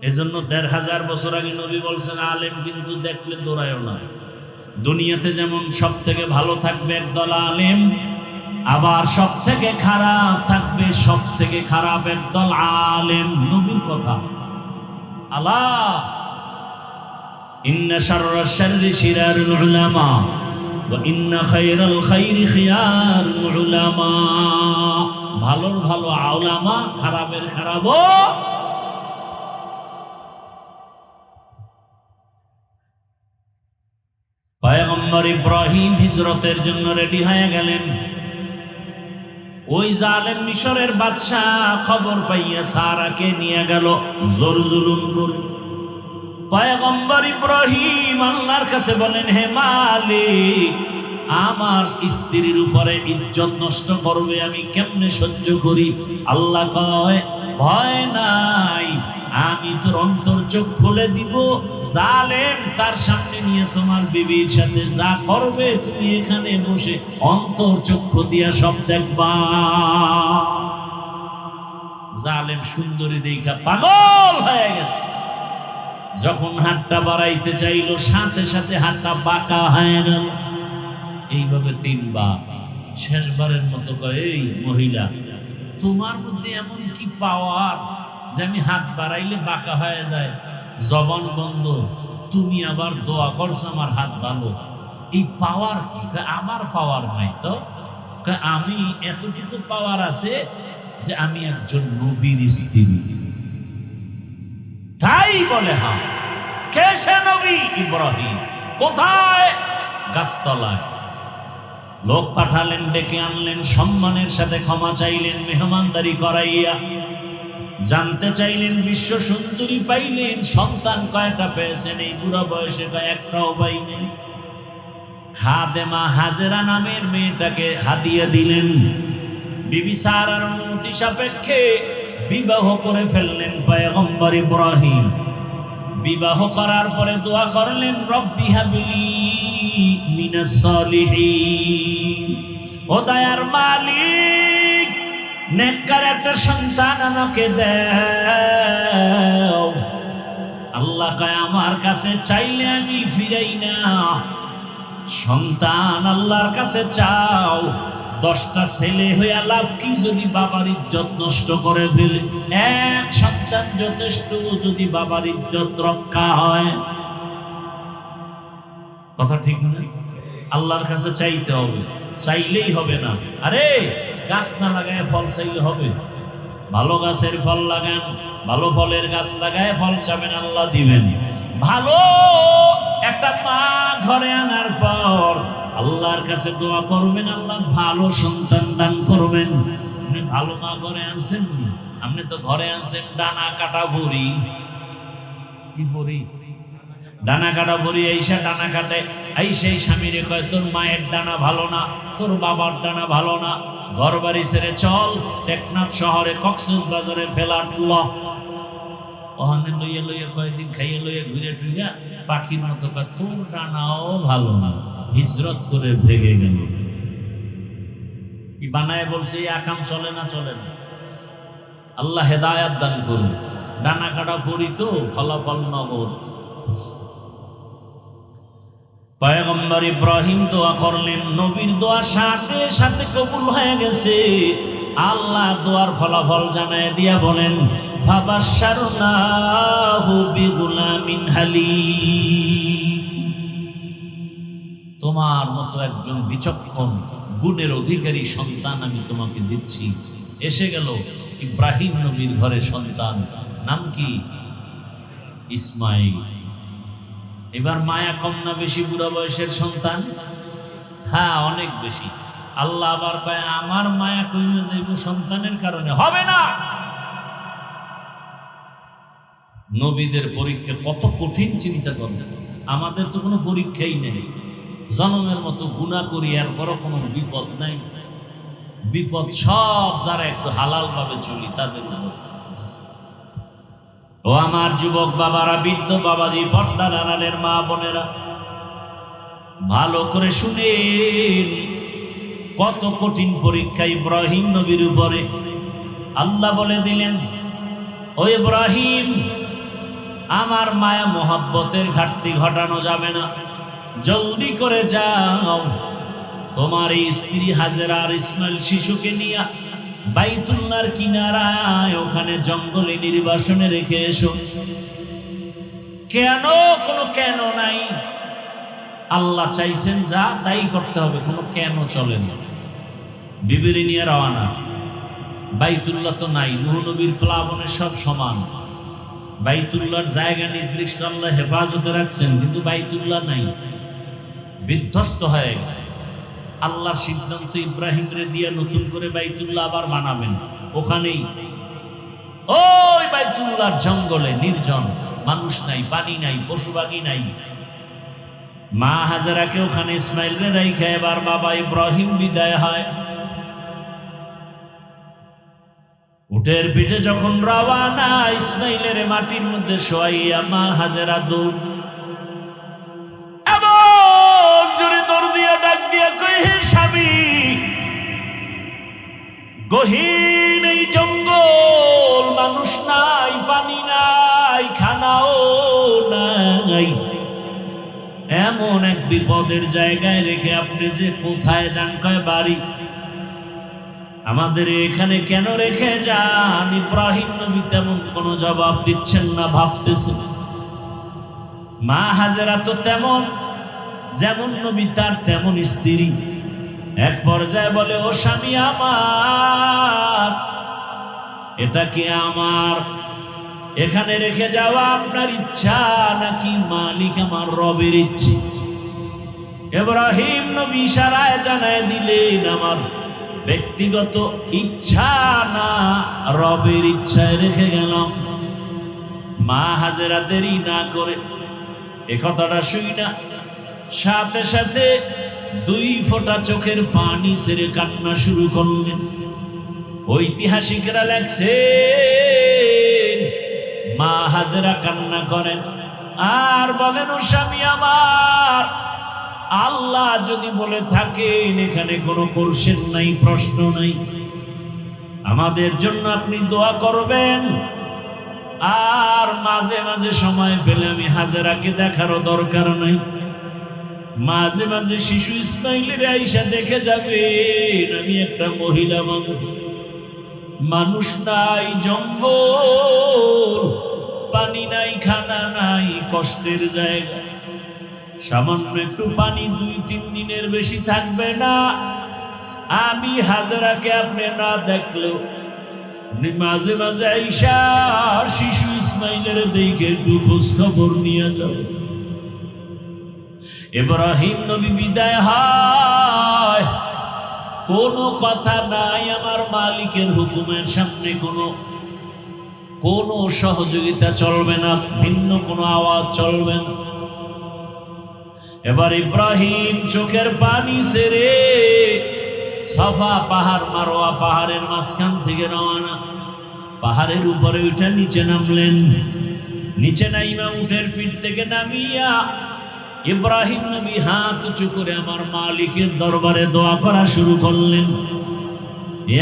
এজন্য 1500 বছর আগে নবী বলছেন, আলেম কিন্তু দেখলে দৌড়ায়ও না। দুনিয়াতে যেমন সব থেকে ভালো থাকবে একদল আলেম, আবার সব থেকে খারাপ থাকবে সব থেকে খারাপ একদল আলেম। নবীর কথা। আলা ইন্না শাররাশ শাররি শিরারুল উলামা ওয়া ইন্না খায়রাল খায়রি খিয়ারুল উলামা। ভালোর ভালো উলামা, খারাপের খারাপও পয়গম্বর ইব্রাহিম হিজরতের জন্য রেডি হয়ে গেলেন। ওই জালেম মিশরের বাদশাহ খবর পাইয়া সারাকে নিয়ে গেল জোর জুলুম করে। পয়গম্বর ইব্রাহিম আল্লাহর কাছে বলেন, হে মালিক, আমার স্ত্রীর উপরে ইজ্জত নষ্ট করবে, আমি কেমনে সহ্য করি? আল্লাহ কয়, ভয় নাই, আমি তোর অন্তর চোখ খুলে দিব। জালেম তার সামনে নিয়ে তোমার বিবির সাথে যা করবে তুমি এখানে বসে অন্তর চক্ষু দিয়া সব দেখবা। জালেম সুন্দরী দেখা পাগল হয়ে গেছে। যখন হাতটা বাড়াইতে চাইল, সাথে সাথে হাতটা বাঁকা হয়ে গেল। এইভাবে তিনবার। শেষবারের মতো কয়, এই মহিলা, তোমার মধ্যে এমন কি পাওয়ার যে আমি হাত বাড়াইলে বাঁকা হয়ে যায়? জবান বন্ধ, তুমি আবার দোয়া করছো আমার হাত ভালো, এই পাওয়ার কি? আমার পাওয়ার নাই তো। আমি এতটুকু পাওয়ার আছে যে আমি একজন নবীর স্ত্রী। তাই বলে, হ্যাঁ, কে সে নবী? ইব্রাহিম। কোথায়? গাছতলায়। লোক পাঠালেন, ডেকে আনলেন, সম্মানের সাথে ক্ষমা চাইলেন, মেহমানদারি করাইয়া জানতে চাইলেন। বিশ্ব সুন্দরী পাইলেন, সন্তান কয়টা পেয়েছেন? এই বুড়া বয়সে কয় একটাও পাইনি। খাদেমা হাজেরা নামের মেয়েটাকে হাদিয়া দিলেন। বিবি সারার অনুমতি সাপেক্ষে বিবাহ করে ফেললেন পয়গম্বর ইব্রাহিম। বিবাহ করার পরে দোয়া করলেন, রব্বি হাবলি মিনাস সলিহিন, ও দয়ার মালিক, নেককার একটা সন্তান আমাকে দাও। আল্লাহ কয়, আমার কাছে চাইলে আমি ফিরাই না। সন্তান আল্লাহর কাছে চাও। 10টা ছেলে হইয়া লাভ কি যদি বাবার ইজ্জত নষ্ট করে ফেলে? এক সন্তান যথেষ্ট যদি বাবার ইজ্জত রক্ষা হয়। কথা ঠিক না? আল্লাহর কাছে চাইতে হবে, চাইলেই হবে না। আরে গাছ না লাগায় ফল চাইলে হবে? ভালো গাছের ফল লাগান, ভালো ফলের গাছ লাগায় ফল চাবেন, আল্লাহ দিবেন। ভালো একটা মা ঘরে আনার পর আল্লাহর কাছে দোয়া করবেন, আল্লাহ ভালো সন্তান দান করবেন। আপনি ভালো মা ঘরে আনছেন? আপনি তো ঘরে আনছেন ডানা কাটা বড়ি। কি বড়ি? ডানা কাটা বড়ি। এইসা ডানা কাটে, এই সেই স্বামীরে কয়, তোর মায়ের ডানা ভালো না, তোর বাবার ডানা ভালো না, ঘর বাড়ি ছেড়ে চল টেকনাফ শহরে কক্সবাজারে ফেলার লক। ওখানে লইয়া লইয়া কয়েকদিন খাইয়ে লইয়া ঘুরে টুইয়া পাখির মতো কয়, তোর ডানাও ভালো না, হিজরত করে ভেঙে গেল। কি বানায় বলছে? এই আকাম চলে না, চলে না। আল্লাহ হেদায়াত দান করুন। ডানা কাটা পড়ি তো, ফলাফল নগদ। পয়গম্বর ইব্রাহিম দোয়া করলেন, নবীর দোয়া সাথে সাথে কবুল হয়ে গেছে। আল্লাহ দোয়ার ফলাফল জানায় দিয়া বলেন, ফাবাশশারনাহু বিগুলামিন হালিম, তোমার মতো একজন বিচক্ষণ গুণের অধিকারী সন্তান আমি তোমাকে দিচ্ছি। এসে গেল ইব্রাহিম নবীর ঘরে সন্তান, নাম কি? ইসমাইল। এবার মায়া কম না বেশি বুড়া বয়সের সন্তান? হ্যাঁ, অনেক বেশি। আল্লাহ আবার কয়, আমার মায়া কমে যাইব সন্তানের কারণে? হবে না। নবীদের পরীক্ষা কত কঠিন চিন্তা করবে। আমাদের তো কোনো পরীক্ষাই নেই। জনমের মতো গুনাহ করি, আর বড় কোনো বিপদ নাই। বিপদ সব যারা একটু হালাল ভাবে চলি তাদের জন্য। ও আমার যুবক বাবারা, বৃদ্ধ বাবাজি, পর্দার আড়ালের মা বোনেরা, ভালো করে শুনেন। কত কঠিন পরীক্ষা ইব্রাহিম নবীর উপরে। আল্লাহ বলে দিলেন, ও ইব্রাহিম, আমার মায়া মোহাব্বতের ঘাটতি ঘটানো যাবে না। জলদি করে যাও, তোমার এই স্ত্রী হাজেরা আর ইসমাইল শিশুকে নিয়ে বাইতুল্লাহর কিনারায় ওখানে জঙ্গলে নির্বাসনে রেখে এসো। কেন? কোনো কেন নাই। আল্লাহ চাইছেন যা তাই করতে হবে, কোনো কেন চলে না। বিবিরি নিয়ে রওনা। বাইতুল্লাহ তো নাই, নূহ নবীর প্লাবনে সব সমান। বাইতুল্লাহর জায়গা নির্দিষ্ট আল্লাহ হেফাজতে রাখছেন, কিন্তু বাইতুল্লাহ নাই। বিধ্বস্ত হয়ে গেছে। আল্লাহ সিদ্ধান্ত ইব্রাহিমরে দিয়ে নতুন করে বাইতুল্লাহ আবার বানাবেন। ওখানেই ওই বাইতুল্লাহর জঙ্গলে নির্জন, মানুষ নাই, পানি নাই, পশু পাখি নাই। মা হাজেরাকে ওখানে ইসমাইলরে রাইখা এবার বাবা ইব্রাহিম বিদায় হয়। উটের পিঠে যখন রওয়ানা, ইসমাইলের মাটির মধ্যে শোয়াইয়া মা হাজেরা দৌড়, এমন জোরে দৌড় দিয়া ডাক দিয়া কই, হে স্বামী, গহীন এই জঙ্গল, মানুষ নাই, পানি নাই, খানাও নাই, এমন এক বিপদের জায়গায় রেখে আপনি যে কোথায় যান? কয় বাড়ি। আমাদের এখানে কেন রেখে যান? ইব্রাহিম নবী তেমন কোন জবাব দিচ্ছেন না, ভাবতেছেন। মা হাজেরা তো তেমন, যেমন নবী তার তেমন স্ত্রী। এক পর্যায়ে বলে, ও স্বামী আমার, এটা কি আমার এখানে রেখে যাওয়া আপনার ইচ্ছা নাকি মালিক আমার রবের ইচ্ছে? ইব্রাহিম নবী ইশারায় জানায় দিলেন, আমার ব্যক্তিগত ইচ্ছা না, রবের ইচ্ছায় রেখে গেলাম। মা হাজেরা দেরি না করে এ কথাটা শুই না, সাথে সাথে 2 ফোঁটা চোখের পানি ছেড়ে কান্না শুরু করলেন। ঐতিহাসিকরা লেখছে, মা হাজেরা কান্না করেন আর বলেন, ও স্বামী আমার, আল্লাহ যদি বলে থাকেন এখানে কোনো কোশ্চেন নাই, প্রশ্ন নাই, আমাদের জন্য আপনি দোয়া করবেন। আর মাঝে মাঝে সময় পেলে আমি হাজেরাকে দেখারও দরকার নাই, মাঝে মাঝে শিশু ইসমাইলের আইসা দেখে যাবেন। আমি একটা মহিলা মানুষ, মানুষ নাই, জঙ্গল, পানি নাই, খানা নাই, কষ্টের জায়গা, সামান্য একটু পানি 2-3 দিনের বেশি থাকবে না। আমি হাজেরাকে আপনি না দেখলেও মাঝে মাঝে আইসা শিশু ইসমাইলের দিকে একটু খোঁজ খবর নিয়ে যাও। ইব্রাহিম নবী বিদায় হয়, কোনো কথা নাই, আমার মালিকের হুকুমের সামনে কোনো সহযোগিতা চলবে না, ভিন্ন কোনো আওয়াজ চলবে না। এবার ইব্রাহিম চোখের পানি ছেড়ে সাফা পাহাড়, মারোয়া পাহাড়ের মাঝখান থেকে রওনা, পাহাড়ের উপরে উঠে নিচে নামলেন। নিচে নাইমা উটের পিঠ থেকে নামিয়া ইব্রাহিম নবী হাত উঁচু করে আমার মালিকের দরবারে দোয়া করা শুরু করলেন।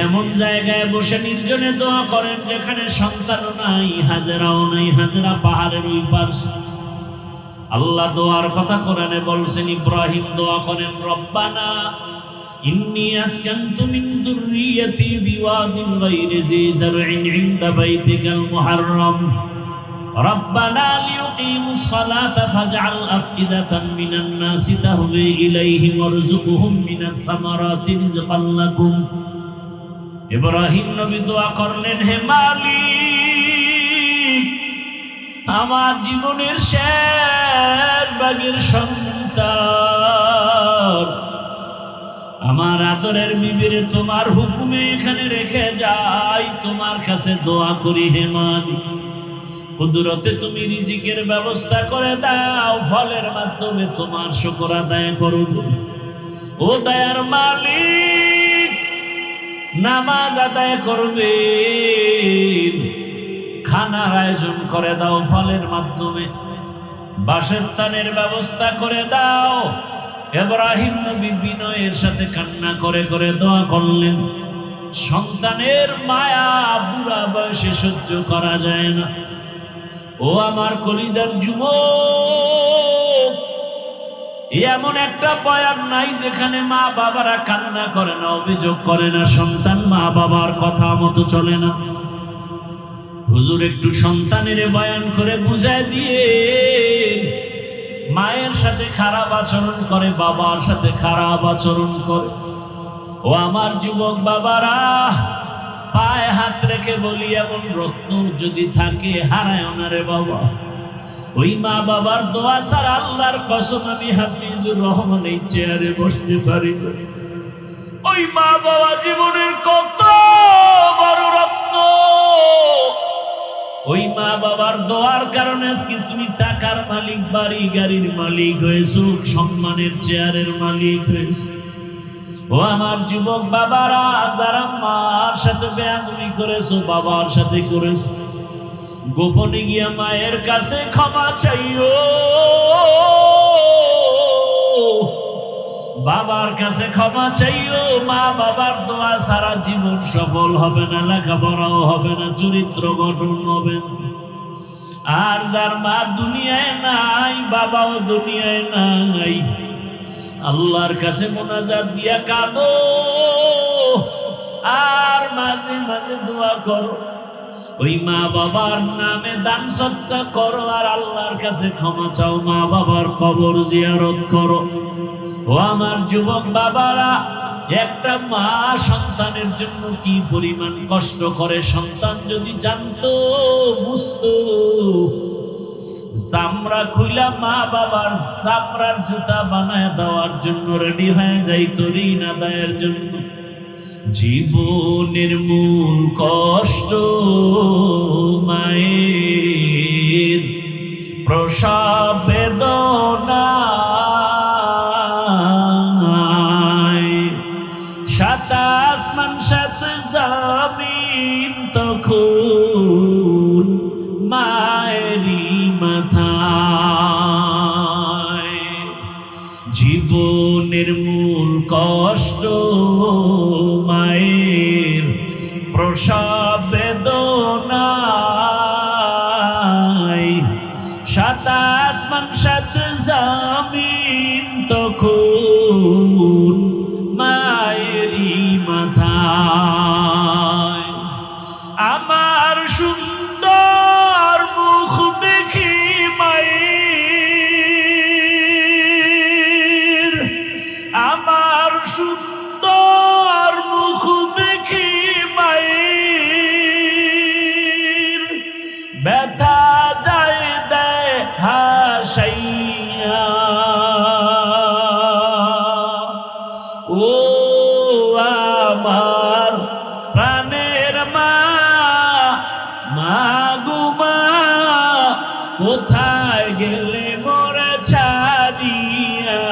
এমন জায়গায় বসে নির্জনে দোয়া করেন যেখানে সন্তানও নাই, হাজেরাও নাই, হাজেরা পাহাড়ের ওই পাশে। আল্লাহ দোয়ার কথা কোরআনে বলছেন, ইব্রাহিম দোয়া করেন, রব্বানা ইন্নী আসকানতু মিন যুররিয়্যাতি বিওয়াদিন গায়রি যি যারইন ইনদা বাইতিকাল মুহাররাম রব্বানা লিয়ুকিমুস সালাতা ফাজআল আফইদাতাম মিনান নাসি তাহবি ইলাইহিম ওয়ারযুকহুম মিনাস সামারাতি রিজকান লাকুম। ইব্রাহিম নবী দোয়া করলেন, হে মালিক, আমার জীবনের শেষ ভাগের সন্তান, আমার আদরের বিবিরে তোমার হুকুমে এখানে রেখে যাই, তোমার কাছে দোয়া করি, হে মালিক, কুদরতে তুমি রিজিকের ব্যবস্থা করে দাও, ফলের মাধ্যমে তোমার শুকর আদায় করব। ও দয়ার মালিক, নামাজ আদায় করবে, খানার আয়োজন করে দাও, ফলের মাধ্যমে বাসস্থানের ব্যবস্থা করে দাও। ইব্রাহিম নবী বিনয়ের সাথে কান্না করে করে দোয়া করলেন। সন্তানের মায়া বুড়া বয়সে সহ্য করা যায় না। ও আমার কলিজার যুবক, এমন একটা বয়ান নাই যেখানে মা বাবারা কান্না করে না, অভিযোগ করে না, সন্তান মা বাবার কথা মতো চলে না। হুজুর একটু সন্তানের বয়ান করে বুঝায় দিয়ে, মায়ের সাথে খারাপ আচরণ করে, বাবার সাথে খারাপ আচরণ করে। ও আমার যুবক বাবারা, পায়ে হাত রেখে বলি, এমন রত্ন যদি থাকে হারায় না রে বাবা। ওই মা বাবার দোয়া ছাড়া আল্লাহর কসম আমি হাফিজুর রহমান এই চেয়ারে বসতে পারি না। ওই মা বাবা জীবনের কত বড় রত্ন, ওই মা বাবার দোয়ার কারণে আজকে তুমি টাকার মালিক, বাড়ি গাড়ির মালিক হয়েছো, সম্মানের চেয়ারের মালিক হয়েছো। ও আমার যুবক বাবারা, যারা মার সাথে বেয়াদবি করেছো, বাবার সাথে করেছো, গোপনে গিয়া মায়ের কাছে ক্ষমা চাইও, বাবার কাছে ক্ষমা চাইও। মা বাবার দোয়া সারা জীবন সফল হবে না, লেখাপড়াও হবে না, চরিত্র গঠন হবে না। আর যার মা দুনিয়ায় নাই, বাবাও দুনিয়ায় নাই, আল্লাহর কাছে মোনাজাত দিয়া কাঁদো আর মাঝে মাঝে দোয়া করো। ওই মা বাবার নামে দান সৎকা করো আর আল্লাহর কাছে ক্ষমা চাও, মা বাবার কবর জিয়ারত করো। ও আমার যুবক বাবারা, একটা মা সন্তানের জন্য কি পরিমাণ কষ্ট করে, সন্তান যদি জানতো, বুঝতো, চামড়া খুইলা মা বাবার চামড়ার জুতা বানায় দেওয়ার জন্য রেডি হয়ে যাইতো ঋণ আদায়ের জন্য। জীবনের মূল কষ্ট মায়ের প্রসব বেদনা, সাত আসমান সাত জমিন তখন মায়েরই মাথায়। জীবনের মূল কষ্ট মায়ের প্রসব বেদনা, সাত আসমান সাত জমিন তখন মায়েরই মাথায়। আমার সুন্দর মুখ দেখি মায়ের, আমার সুন্দর মুখ দেখি মায়ের, ব্যথা যায় দেয় হাসাইয়া। ও আমার প্রাণের মা, মা গো মা, কোথায় গেলে মোরে ছাড়িয়া,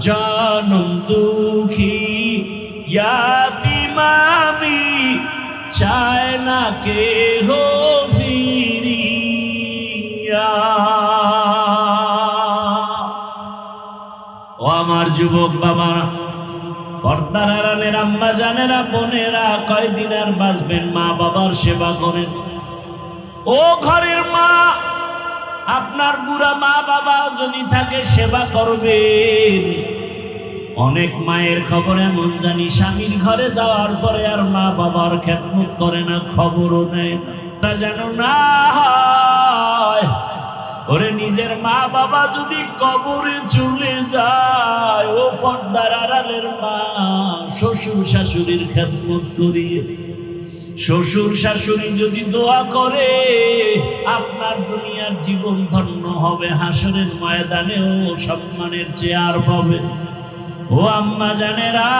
জনম দুঃখী ইয়াতীম আমি, চায় না কেহ ফিরিয়া। ও আমার যুবক বাবারা, পর্দার আড়ালের আম্মা জানেরা, বোনেরা, কয়দিন আর বাঁচবেন, মা বাবার সেবা করেন। ও ঘরের মা, আপনার বুড়া মা বাবা যদি থাকে সেবা করবেন। অনেক মায়ের খবর এমন জানি, স্বামীর ঘরে যাওয়ার পরে আর মা বাবার খেদমত করে না, খবরও নেয় না। তা যেন না হয়, ওরে নিজের মা বাবা যদি কবরে চলে যায়, ও পর্দার আড়ালের মা শ্বশুর শাশুড়ির খেদমত করিয়ে, শ্বশুর শাশুড়ি যদি দোয়া করে, আপনার দুনিয়ার জীবন ধন্য হবে, হাসরের ময়দানেও সম্মানের চেয়ার পাবে। ও আম্মা জানেরা,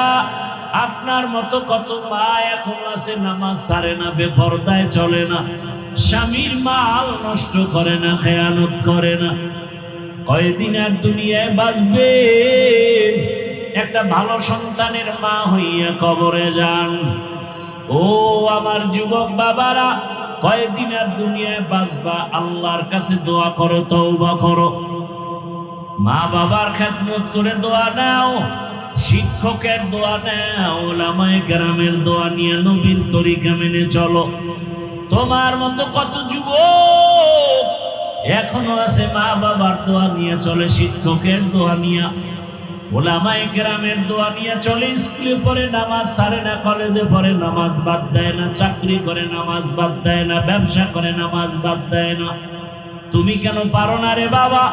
আপনার মতো কত মা এখনো আছে নামাজ ছাড়ে না, বেপরদায় চলে না, স্বামীর মাল নষ্ট করে না, খেয়ানত করে না। কয়দিন আর দুনিয়ায় বাঁচবে, একটা ভালো সন্তানের মা হইয়া কবরে যান। ও আমার যুবক বাবারা, কয়দিন আর দুনিয়ায় বাঁচবা, আল্লাহর কাছে দোয়া করো, তওবা করো, মা বাবার খেদমত করে দোয়া নাও, শিক্ষকের দোয়া নাও, ওলামায়ে কেরামের দোয়া নিয়ে নবীর তরিকা মেনে চলো। তোমার মতো কত যুবক এখনো আছে মা বাবার দোয়া নিয়ে চলে, শিক্ষকের দোয়া নিয়ে, ওলামায়ে কেরামের দোয়া নিয়ে চলে, স্কুলে পড়ে নামাজ ছাড়ে না, কলেজে পড়ে নামাজ বাদ দেয় না, চাকরি করে নামাজ বাদ দেয় না, ব্যবসা করে নামাজ বাদ দেয় না। তুমি কেন পারো না রে বাবা?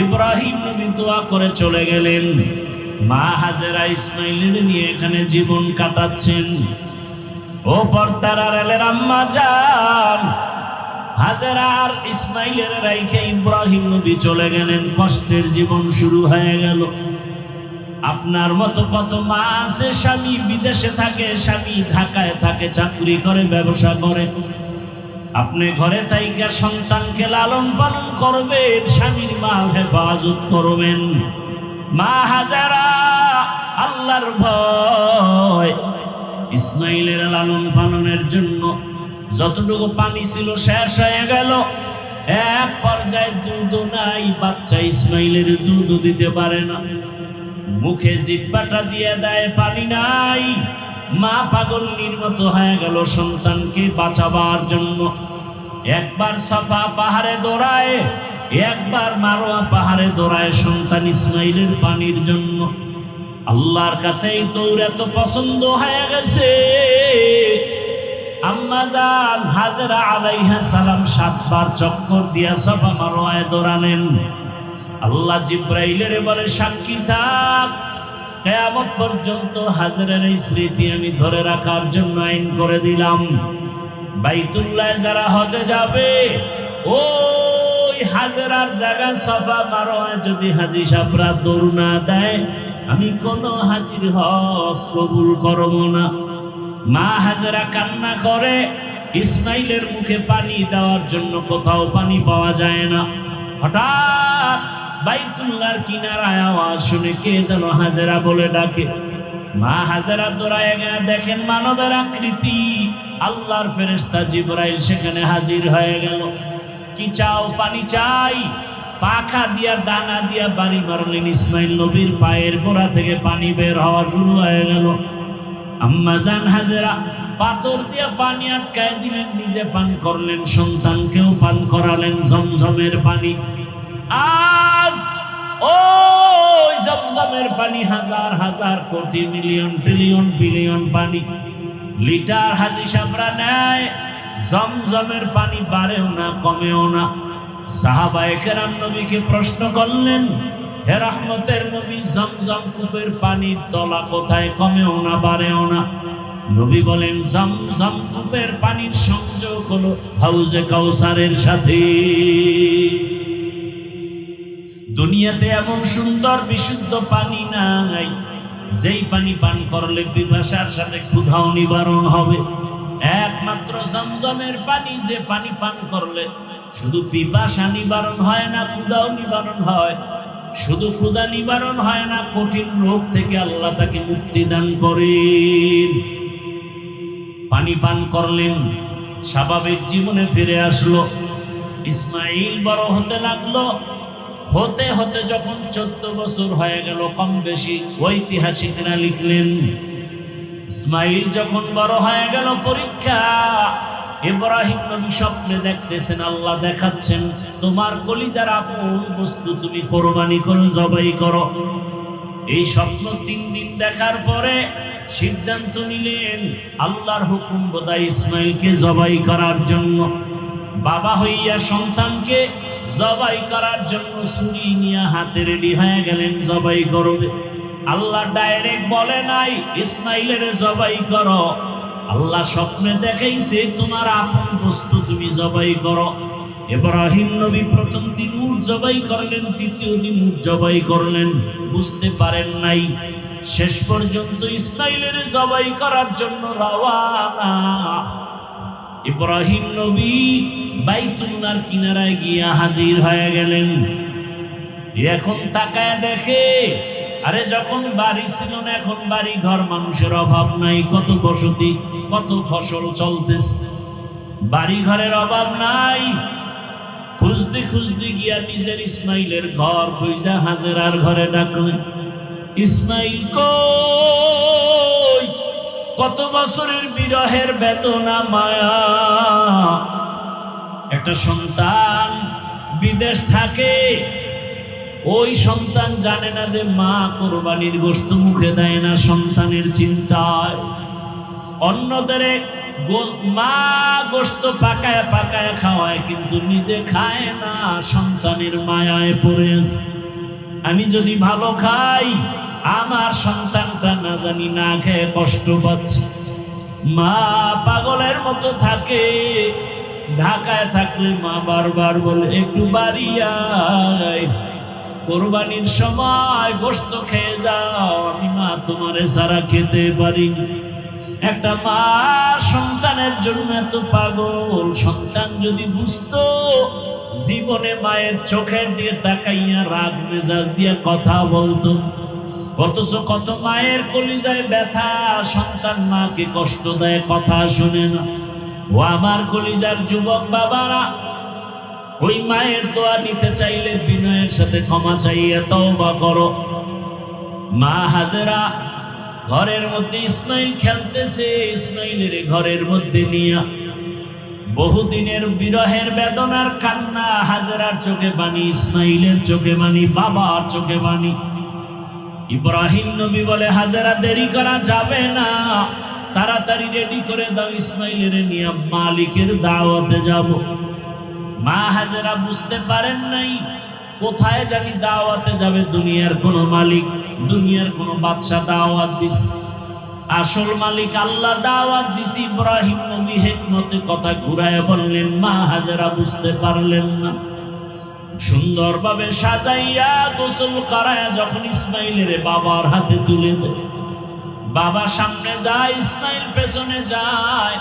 ইব্রাহিম নবী দোয়া করে চলে গেলেন, মা হাজেরা ইসমাইলের নিয়ে এখানে জীবন কাটাচ্ছেন। ও পর্দার আড়ালের আম্মা জান, হাজেরা আর ইসমাইলের রাইখে ইব্রাহিম নবী চলে গেলেন। কষ্টের জীবন শুরু হয়ে গেল। আপনার মতো কত মা আছে, স্বামী বিদেশে থাকে, স্বামী ঢাকায় থাকে, চাকরি করে, ব্যবসা করে। আপনি ঘরে থাইকা সন্তানকে লালন পালন করবেন, স্বামীর মাল হেফাজত করবেন। মা হাজেরা আল্লাহর ভয় ইসমাইলের লালন পালনের জন্য যতটুকু পানি ছিল শেষ হয়ে গেল। এক পর্যায়ে দুধও নাই, বাচ্চা ইসমাইলের দুধও দিতে পারে না। মুখে জিহ্বাটা দিয়ে দেয়, পানি নাই। মা পাগলের মতো হয়ে গেল সন্তানকে বাঁচাবার জন্য। একবার সাফা পাহাড়ে দৌড়ায়, একবার মারোয়া পাহাড়ে দৌড়ায় সন্তান ইসমাইলের পানির জন্য। আল্লাহর কাছে এই দৌড় এত পছন্দ হয়ে গেছে, আম্মা জান হাজেরা আলাইহা সালাম 7 বার চক্কর দিয়া সাফা মারোয়ায় দৌড়ালেন। আল্লাহ জিব্রাইলের বলে, সাক্ষী থাক, কিয়ামত পর্যন্ত হাজেরার এই স্মৃতি আমি ধরে রাখার জন্য আইন করে দিলাম। বাইতুল্লাহ যারা হজে যাবে, ওই হাজেরার জায়গা সাফা মারোয়ায় যদি হাজী সাহেবরা দৌড় না দেয়, আমি কোন হাজির হজ কবুল করব না। মা হাজেরা কান্না করে। ইসমাইলের মুখে পানি দেওয়ার জন্য কোথাও পানি পাওয়া যায় না। হঠাৎ বাইতুল্লাহর কিনারায় আওয়াজ শুনে কে যেন হাজেরা বলে ডাকে। মা হাজেরা দৌড়ায় গিয়ে দেখেন মানবের আকৃতি, আল্লাহর ফেরেশতা জিবরাইল সেখানে হাজির হয়ে গেল। কি চাও? পানি চাই। পাখা দিয়া দানা দিয়া বাড়ি মারলেন, ইসমাইল নবীর পায়ের গোড়া থেকে পানি বের হওয়া শুরু হয়ে গেল। আম্মা জান হাজেরা পাথর দিয়ে পানি আটকায় দিলেন, নিজে পান করলেন, সন্তানকেও পান করালেন জমজমের পানি। আজ ওই জমজমের পানি হাজার হাজার কোটি মিলিয়ন ট্রিলিয়ন বিলিয়ন পানি লিটার হাজী সাহেবরা নেয়। জমজমের পানি বাড়েও না, কমেও না। সাহাবায়ে কেরাম নবীকে প্রশ্ন করলেন, হে রহমতের নবী, জমজম কূপের পানির তলা কোথায়? কমেও না, বাড়েও না। নবী বলেন, জমজম কূপের পানির সংযোগ হলো হাউজে কাউসারের সাথে। দুনিয়াতে এমন সুন্দর বিশুদ্ধ পানি নাই যেই পানি পান করলে পিপাসার সাথে ক্ষুধাও নিবারণ হবে। একমাত্র জমজমের পানি, যে পানি পান করলে শুধু পিপাসা নিবারণ হয় না, ক্ষুধাও নিবারণ হয়। শুধু ক্ষুধা নিবারণ হয় না, কঠিন রোগ থেকে আল্লাহ তাকে মুক্তি দান করেন। পানি পান করলেন, স্বাভাবিক জীবনে ফিরে আসলো। ইসমাইল বড় হতে লাগলো। হতে হতে যখন 14 বছর হয়ে গেল, কম বেশি ঐতিহাসিকরা লিখলেন, ইসমাইল যখন বড় হয়ে গেল, পরীক্ষা। ইব্রাহিম নবী স্বপ্নে দেখতেছেন, আল্লাহ দেখাচ্ছেন, তোমার কলিজার আপন বস্তু তুমি কোরবানি করো, জবাই করো। এই স্বপ্ন 3 দিন দেখার পরে সিদ্ধান্ত নিলেন, আল্লাহর হুকুম বোধহয় ইসমাইলকে জবাই করার জন্য। বাবা হইয়া সন্তানকে জবাই করার জন্য ছুরি নিয়ে হাতে রেডি হয়ে গেলেন, জবাই করবে। আল্লাহ ডাইরেক্ট বলে নাই ইসমাইলের জবাই করো। আল্লাহ স্বপ্নে দেখাইছে, তোমার আপন বস্তু তুমি জবাই করো। ইব্রাহিম নবী প্রথম দিন উট জবাই করলেন, দ্বিতীয় দিন উট জবাই করলেন, বুঝতে পারেন নাই। শেষ পর্যন্ত ইসমাইলের জবাই করার জন্য রওয়ানা। ইব্রাহিম নবী বাইতুল্লাহর কিনারায় গিয়া হাজির হয়ে গেলেন। এখন তাকায় দেখে, আরে যখন বাড়ি ছিল না, এখন বাড়ি ঘর, মানুষের অভাব নাই, কত বসতি, কত ফসল চলতেছে, বাড়ি ঘরের অভাব নাই। খুঁজতে খুঁজতে গিয়া নিজের ইসমাইলের ঘর খুঁজা হাজেরার ঘরে ডাকলেন, ইসমাইল কই? কত বছরের বিরহের বেদনা, মায়া। একটা সন্তান বিদেশ থাকে, ওই সন্তান জানে না যে মা কোরবানির গোশত মুখে দেয় না সন্তানের চিন্তায়। অন্যদের মা গোশত পাকায় পাকায় খাওয়ায়, কিন্তু নিজে খায় না, সন্তানের মায়ায় পড়ে আছে। আমি যদি ভালো খাই, আমার সন্তানটা না জানি না খেয়ে কষ্ট পাচ্ছে। মা পাগলের মতো থাকে, ঢাকায় থাকলে মা বারবার বলে একটু বাড়ি আয়, কোরবানির সময় গোশত খেয়ে যাও, আমি মা তোমারে সারা খেতে পারি। একটা মা সন্তানের জন্য এত পাগল, সন্তান যদি বুঝতো জীবনে মায়ের চোখের দিয়ে তাকাইয়া রাগ মেজাজ দিয়ে কথা বলতো। অথচ কত মায়ের কলিজায় ব্যথা, সন্তান মাকে কষ্ট দেয়, কথা শোনে না। ও আমার কলিজার যুবক বাবারা, ওই মায়ের দোয়া নিতে চাইলে বিনয়ের সাথে ক্ষমা চাইয়ে তওবা করো। মা হাজেরা ঘরের মধ্যে ইসমাইল খেলতেছে, ইসমাইলের ঘরের মধ্যে নিয়া বহুদিনের বিরহের বেদনার কান্না, হাজেরার চোখে পানি, ইসমাইলের চোখে পানি, বাবার চোখে পানি। ইব্রাহিম নবী বলে হাজেরা দেরি করা যাবে না, তাড়াতাড়ি রেডি করে দাও, ইসমাইলের নিয়ে মালিকের দাওয়াতে যাব। মা হাজেরা বুঝতে পারেন নাই কোথায় জানি দাওয়াতে যাবে, দুনিয়ার কোন মালিক, দুনিয়ার কোন বাদশা দাওয়াত দিছে, আসল মালিক আল্লাহ দাওয়াত দিছে। ইব্রাহিম নবী হিকমতে কথা ঘুরায় বললেন, মা হাজেরা বুঝতে পারলেন না। সুন্দরভাবে সাজাইয়া গোসল করায়া যখন ইসমাইলের বাবার হাতে তুলে দেয়, বাবা সামনে যায়, ইসমাইল পেছনে যায়।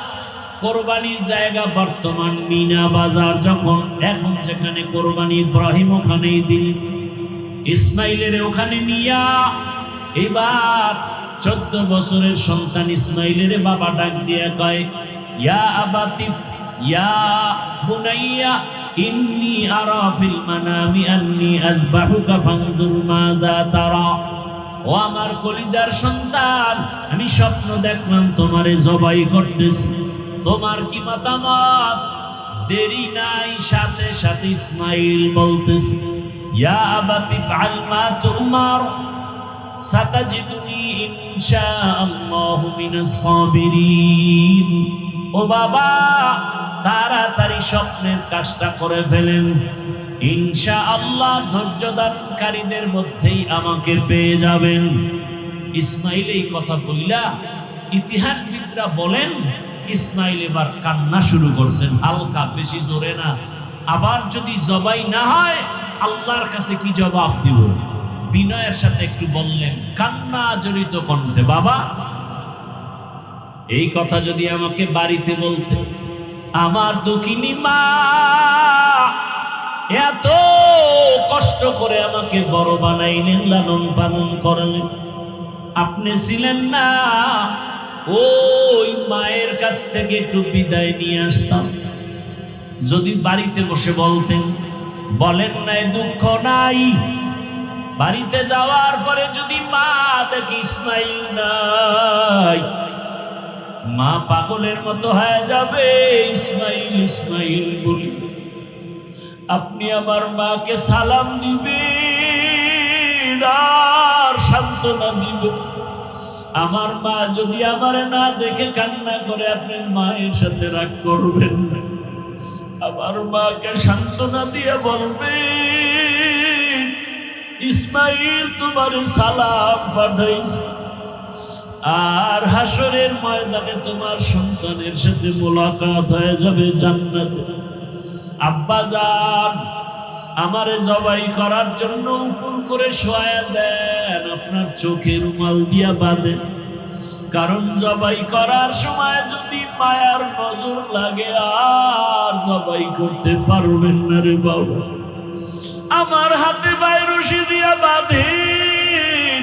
কোরবানির জায়গা বর্তমান মিনা বাজার, যখন এখন যেখানে কোরবানি ইব্রাহিম ওখানেই দিল, ইসমাইলের ওখানে নিয়া এবার 14 বছরের সন্তান ইসমাইলের বাবা ডাক দিয়ে কয়, ইয়া আবাতি ইয়া বুনাইয়া ইন্নী আরা ফিল মানামি আন্নী আযবাহুকা ফানজুর মাযা তারা। ও আমার কলিজার সন্তান, আমি স্বপ্ন দেখলাম তোমারে জবাই করতেছি, তোমার কি মতামত? দেরি নাই, সাথে সাথে ইসমাইল বলতেছে, ইয়া আবাতি ফাআল মা তুমার সাতাজিদুনি ইনশাআল্লাহু মিনাস সাবিরিন। ও বাবা, তাড়াতাড়ি স্বপ্নের কাজটা করে ফেলেন, ইনশাআল্লাহ ধৈর্য ধারণকারীদের মধ্যেই আমাকে পেয়ে যাবেন। ইসমাইল এই কথা বইলা ইতিহাসবিদরা বলেন ইসমাইল এবার কান্না শুরু করছেন, হালকা, বেশি জোরে না। আবার যদি জবাই না হয় আল্লাহর কাছে কি জবাব দিব? বিনয়ের সাথে একটু বললেন কান্না জড়িত কণ্ঠে, বাবা এই কথা যদি আমাকে বাড়িতে বলতে, আমার দুঃখিনী মা এত কষ্ট করে আমাকে বড় বানাইলেন, লালন পালন করলেন, আপনি ছিলেন না, ওই মায়ের কাছ থেকে একটু বিদায় নিয়ে আসতাম। যদি বাড়িতে বসে বলতেন, বলেন নাই দুঃখ নাই, বাড়িতে যাওয়ার পরে যদি মা দেখি ইসমাইল নাই, মা পাগলের মতো হয়ে যাবে, ইসমাইল ইসমাইল বলি। আপনি আমার মাকে সালাম দিবেন আর সান্ত্বনা দিবেন। আমার মা যদি আমারে না দেখে কান্না করে, আপনি মায়ের সাথে রাগ করবেন না, আমার মাকে সান্ত্বনা দিয়ে বলবেন ইসমাইল তোমার সালাম পাঠাইছে, আর হাসরের ময়দানে তোমার সন্তানের সাথে মোলাকাত হয়ে যাবে জান্নাতে। আব্বা জান, আমারে জবাই করার জন্য উপর করে শোয়া দেন, আপনার চোখে রুমাল দিয়া বাঁধেন, কারণ জবাই করার সময় যদি মায়ার নজর লাগে আর জবাই করতে পারবেন না রে বাবা। আমার হাতে পায়ে রশি দিয়া বাঁধেন,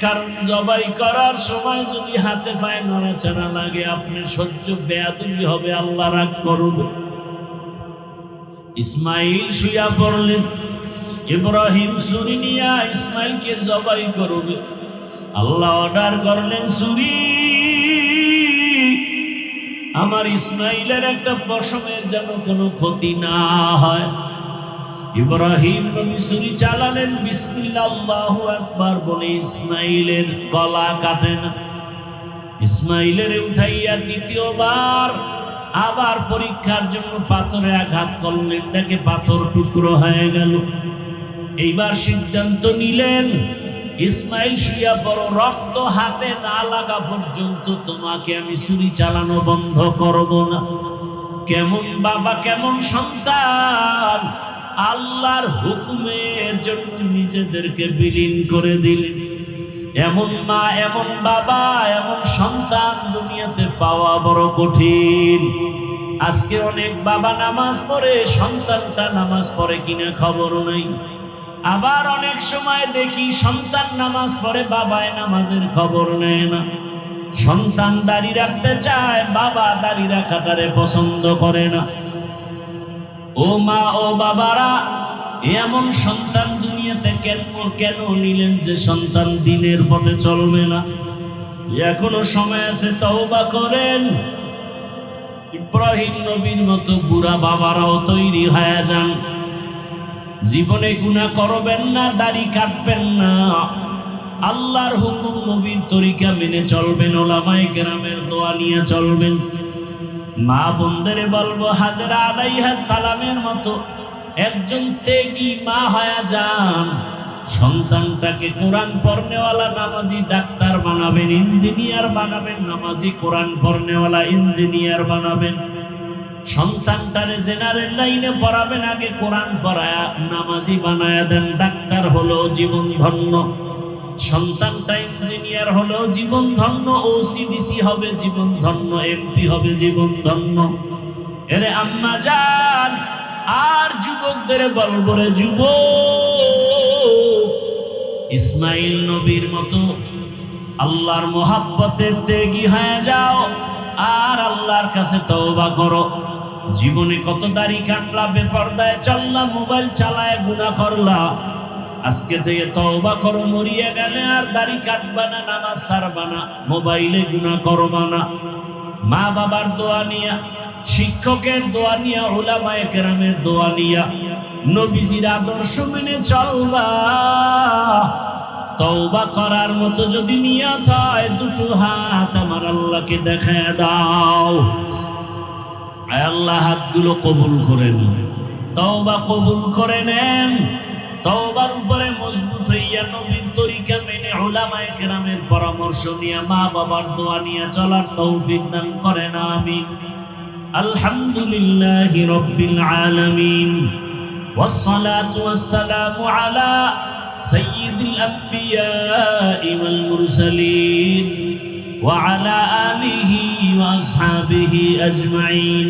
কারণ জবাই করার সময় যদি হাতে পায়ে নড়াচড়া লাগে আপনার সহ্য বেয়াদবি হবে, আল্লাহ রাগ করবে। ইসমাইল শুয়া পড়লেন, ইব্রাহিম ছুরি নিয়া ইসমাইলকে জবাই করবে। আল্লাহ অর্ডার করলেন, ছুরি আমার ইসমাইলের একটা পশমের যেন কোনো ক্ষতি না হয়। ইব্রাহিম নবী ছুরি চালালেন, বিসমিল্লাহ আল্লাহু আকবার বলে ইসমাইলের গলা কাটেন। ইসমাইলের উঠাইয়া দ্বিতীয়বার আবার পরীক্ষার জন্য পাথরে আঘাত করলেন, দেখে পাথর টুকরো হয়ে গেল। এইবার সিদ্ধান্ত নিলেন, ইসমাইল শুয়া পড়ো, রক্ত হাতে না লাগা পর্যন্ত তোমাকে আমি ছুরি চালানো বন্ধ করব না। কেমন বাবা কেমন সন্তান আল্লাহর হুকুমের জন্য নিজেদেরকে বিলীন করে দিলেন। এমন মা এমন বাবা এমন সন্তান দুনিয়াতে পাওয়া বড় কঠিন। আজকে অনেক বাবা নামাজ পড়ে, সন্তানটা নামাজ পড়ে কিনা খবর নাই। আবার অনেক সময় দেখি সন্তান নামাজ পড়ে, বাবায় নামাজের খবর নেয় না। সন্তান দাড়ি রাখতে চায়, বাবা দাড়ি রাখাটারে পছন্দ করে না। ও মা ও বাবারা, এমন সন্তান দুনিয়াতে কেন নিলেন যে সন্তান দিনের পথে চলবে না? এখনো সময় আছে, তওবা করেন। ইব্রাহিম নবীর মতো বুড়া বাবারাও তৈরি হয়ে যান। জীবনে গুনাহ করবেন না, দাড়ি কাটবেন না, আল্লাহর হুকুম নবীর তরিকা মেনে চলবেন, ওলামায়ে কেরামের দোয়া নিয়ে চলবেন। মা বোনদেরে বলবো, হাজেরা আলাইহিস সালামের মতো একজন ত্যাগী মা হয়ে যান। সন্তানটাকে কোরআন পড়নেওয়ালা নামাজি ডাক্তার বানাবেন, ইঞ্জিনিয়ার বানাবেন, নামাজি কোরআন পড়নেওয়ালা ইঞ্জিনিয়ার বানাবেন। সন্তানটারে জেনারেল লাইনে পড়াবেন, আগে কোরআন পড়ায়া নামাজি বানায়া দেন। ডাক্তার হলো জীবন ধন্য, সন্তানটা ইঞ্জিনিয়ার হলো জীবন ধন্য, ওসিডিসি হবে জীবন ধন্য, এমপি হবে জীবন ধন্য। এরে আম্মা জান আর যুবকদের বলবো, রে যুবক, ইসমাইল নবীর মতো আল্লাহর মোহাব্বতের ত্যাগী হয়ে যাও আর আল্লাহর কাছে তওবা করো। জীবনে কত দাড়ি কাটলা, বেপরদায় চললা, মোবাইল চালায় গুনাহ করলা। আজকে থেকে তওবা করো, মরিয়া গেলে আর দাড়ি কাটবা না, নামাজ ছাড়বা না, মোবাইলে গুনাহ করবা না। মা বাবার দোয়া নিয়া, শিক্ষকের দোয়া নিয়া, উলামায়ে কেরামের দোয়া নিয়া, নবীজির আদর্শ মেনে চলবা। তওবা করার মতো যদি নিয়ত হয়, দুটো হাত আমার আল্লাহকে দেখায় দাও। আয় আল্লাহ, হাতগুলো কবুল করে নেন, তওবা কবুল করে নেন। তওবার উপরে মজবুত হইয়া নবীর তরিকা মেনে, উলামায়ে কেরামের পরামর্শ নিয়ে, মা বাবার দোয়া নিয়ে চলার তৌফিক দান করেন, আমিন। আলহামদুলিল্লাহি রাব্বিল আলামিন, ওয়াসসালাতু ওয়াসসালামু আলা সাইয়্যিদিল আমবিয়াই ওয়াল মুরসালিন ওয়া আলা আলিহি ওয়া আসহাবিহি আজমাইন।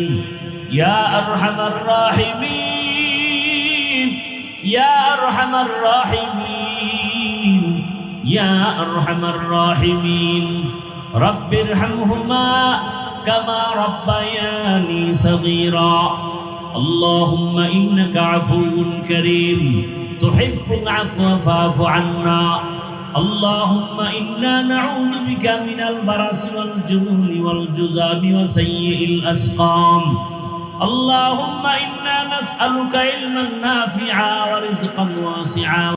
ইয়া আরহামার রাহিমিন, ইয়া আরহামার রাহিমিন, ইয়া আরহামার রাহিমিন। রব্বিরহামহুমা কামা রাব্বায়ানি সগীরা। আল্লাহুম্মা ইন্নাকা আফুউন কারীম তুহিব্বুল আফওয়া ফা'ফু আন্না। আল্লাহুম্মা ইন্না নাউযু বিকা মিনাল বারাসি ওয়াল জুনুনি ওয়াল জুযামি ওয়া সাইয়্যিল আসকাম। اللهم إنا نسألك علما نافعا ورزقا واسعا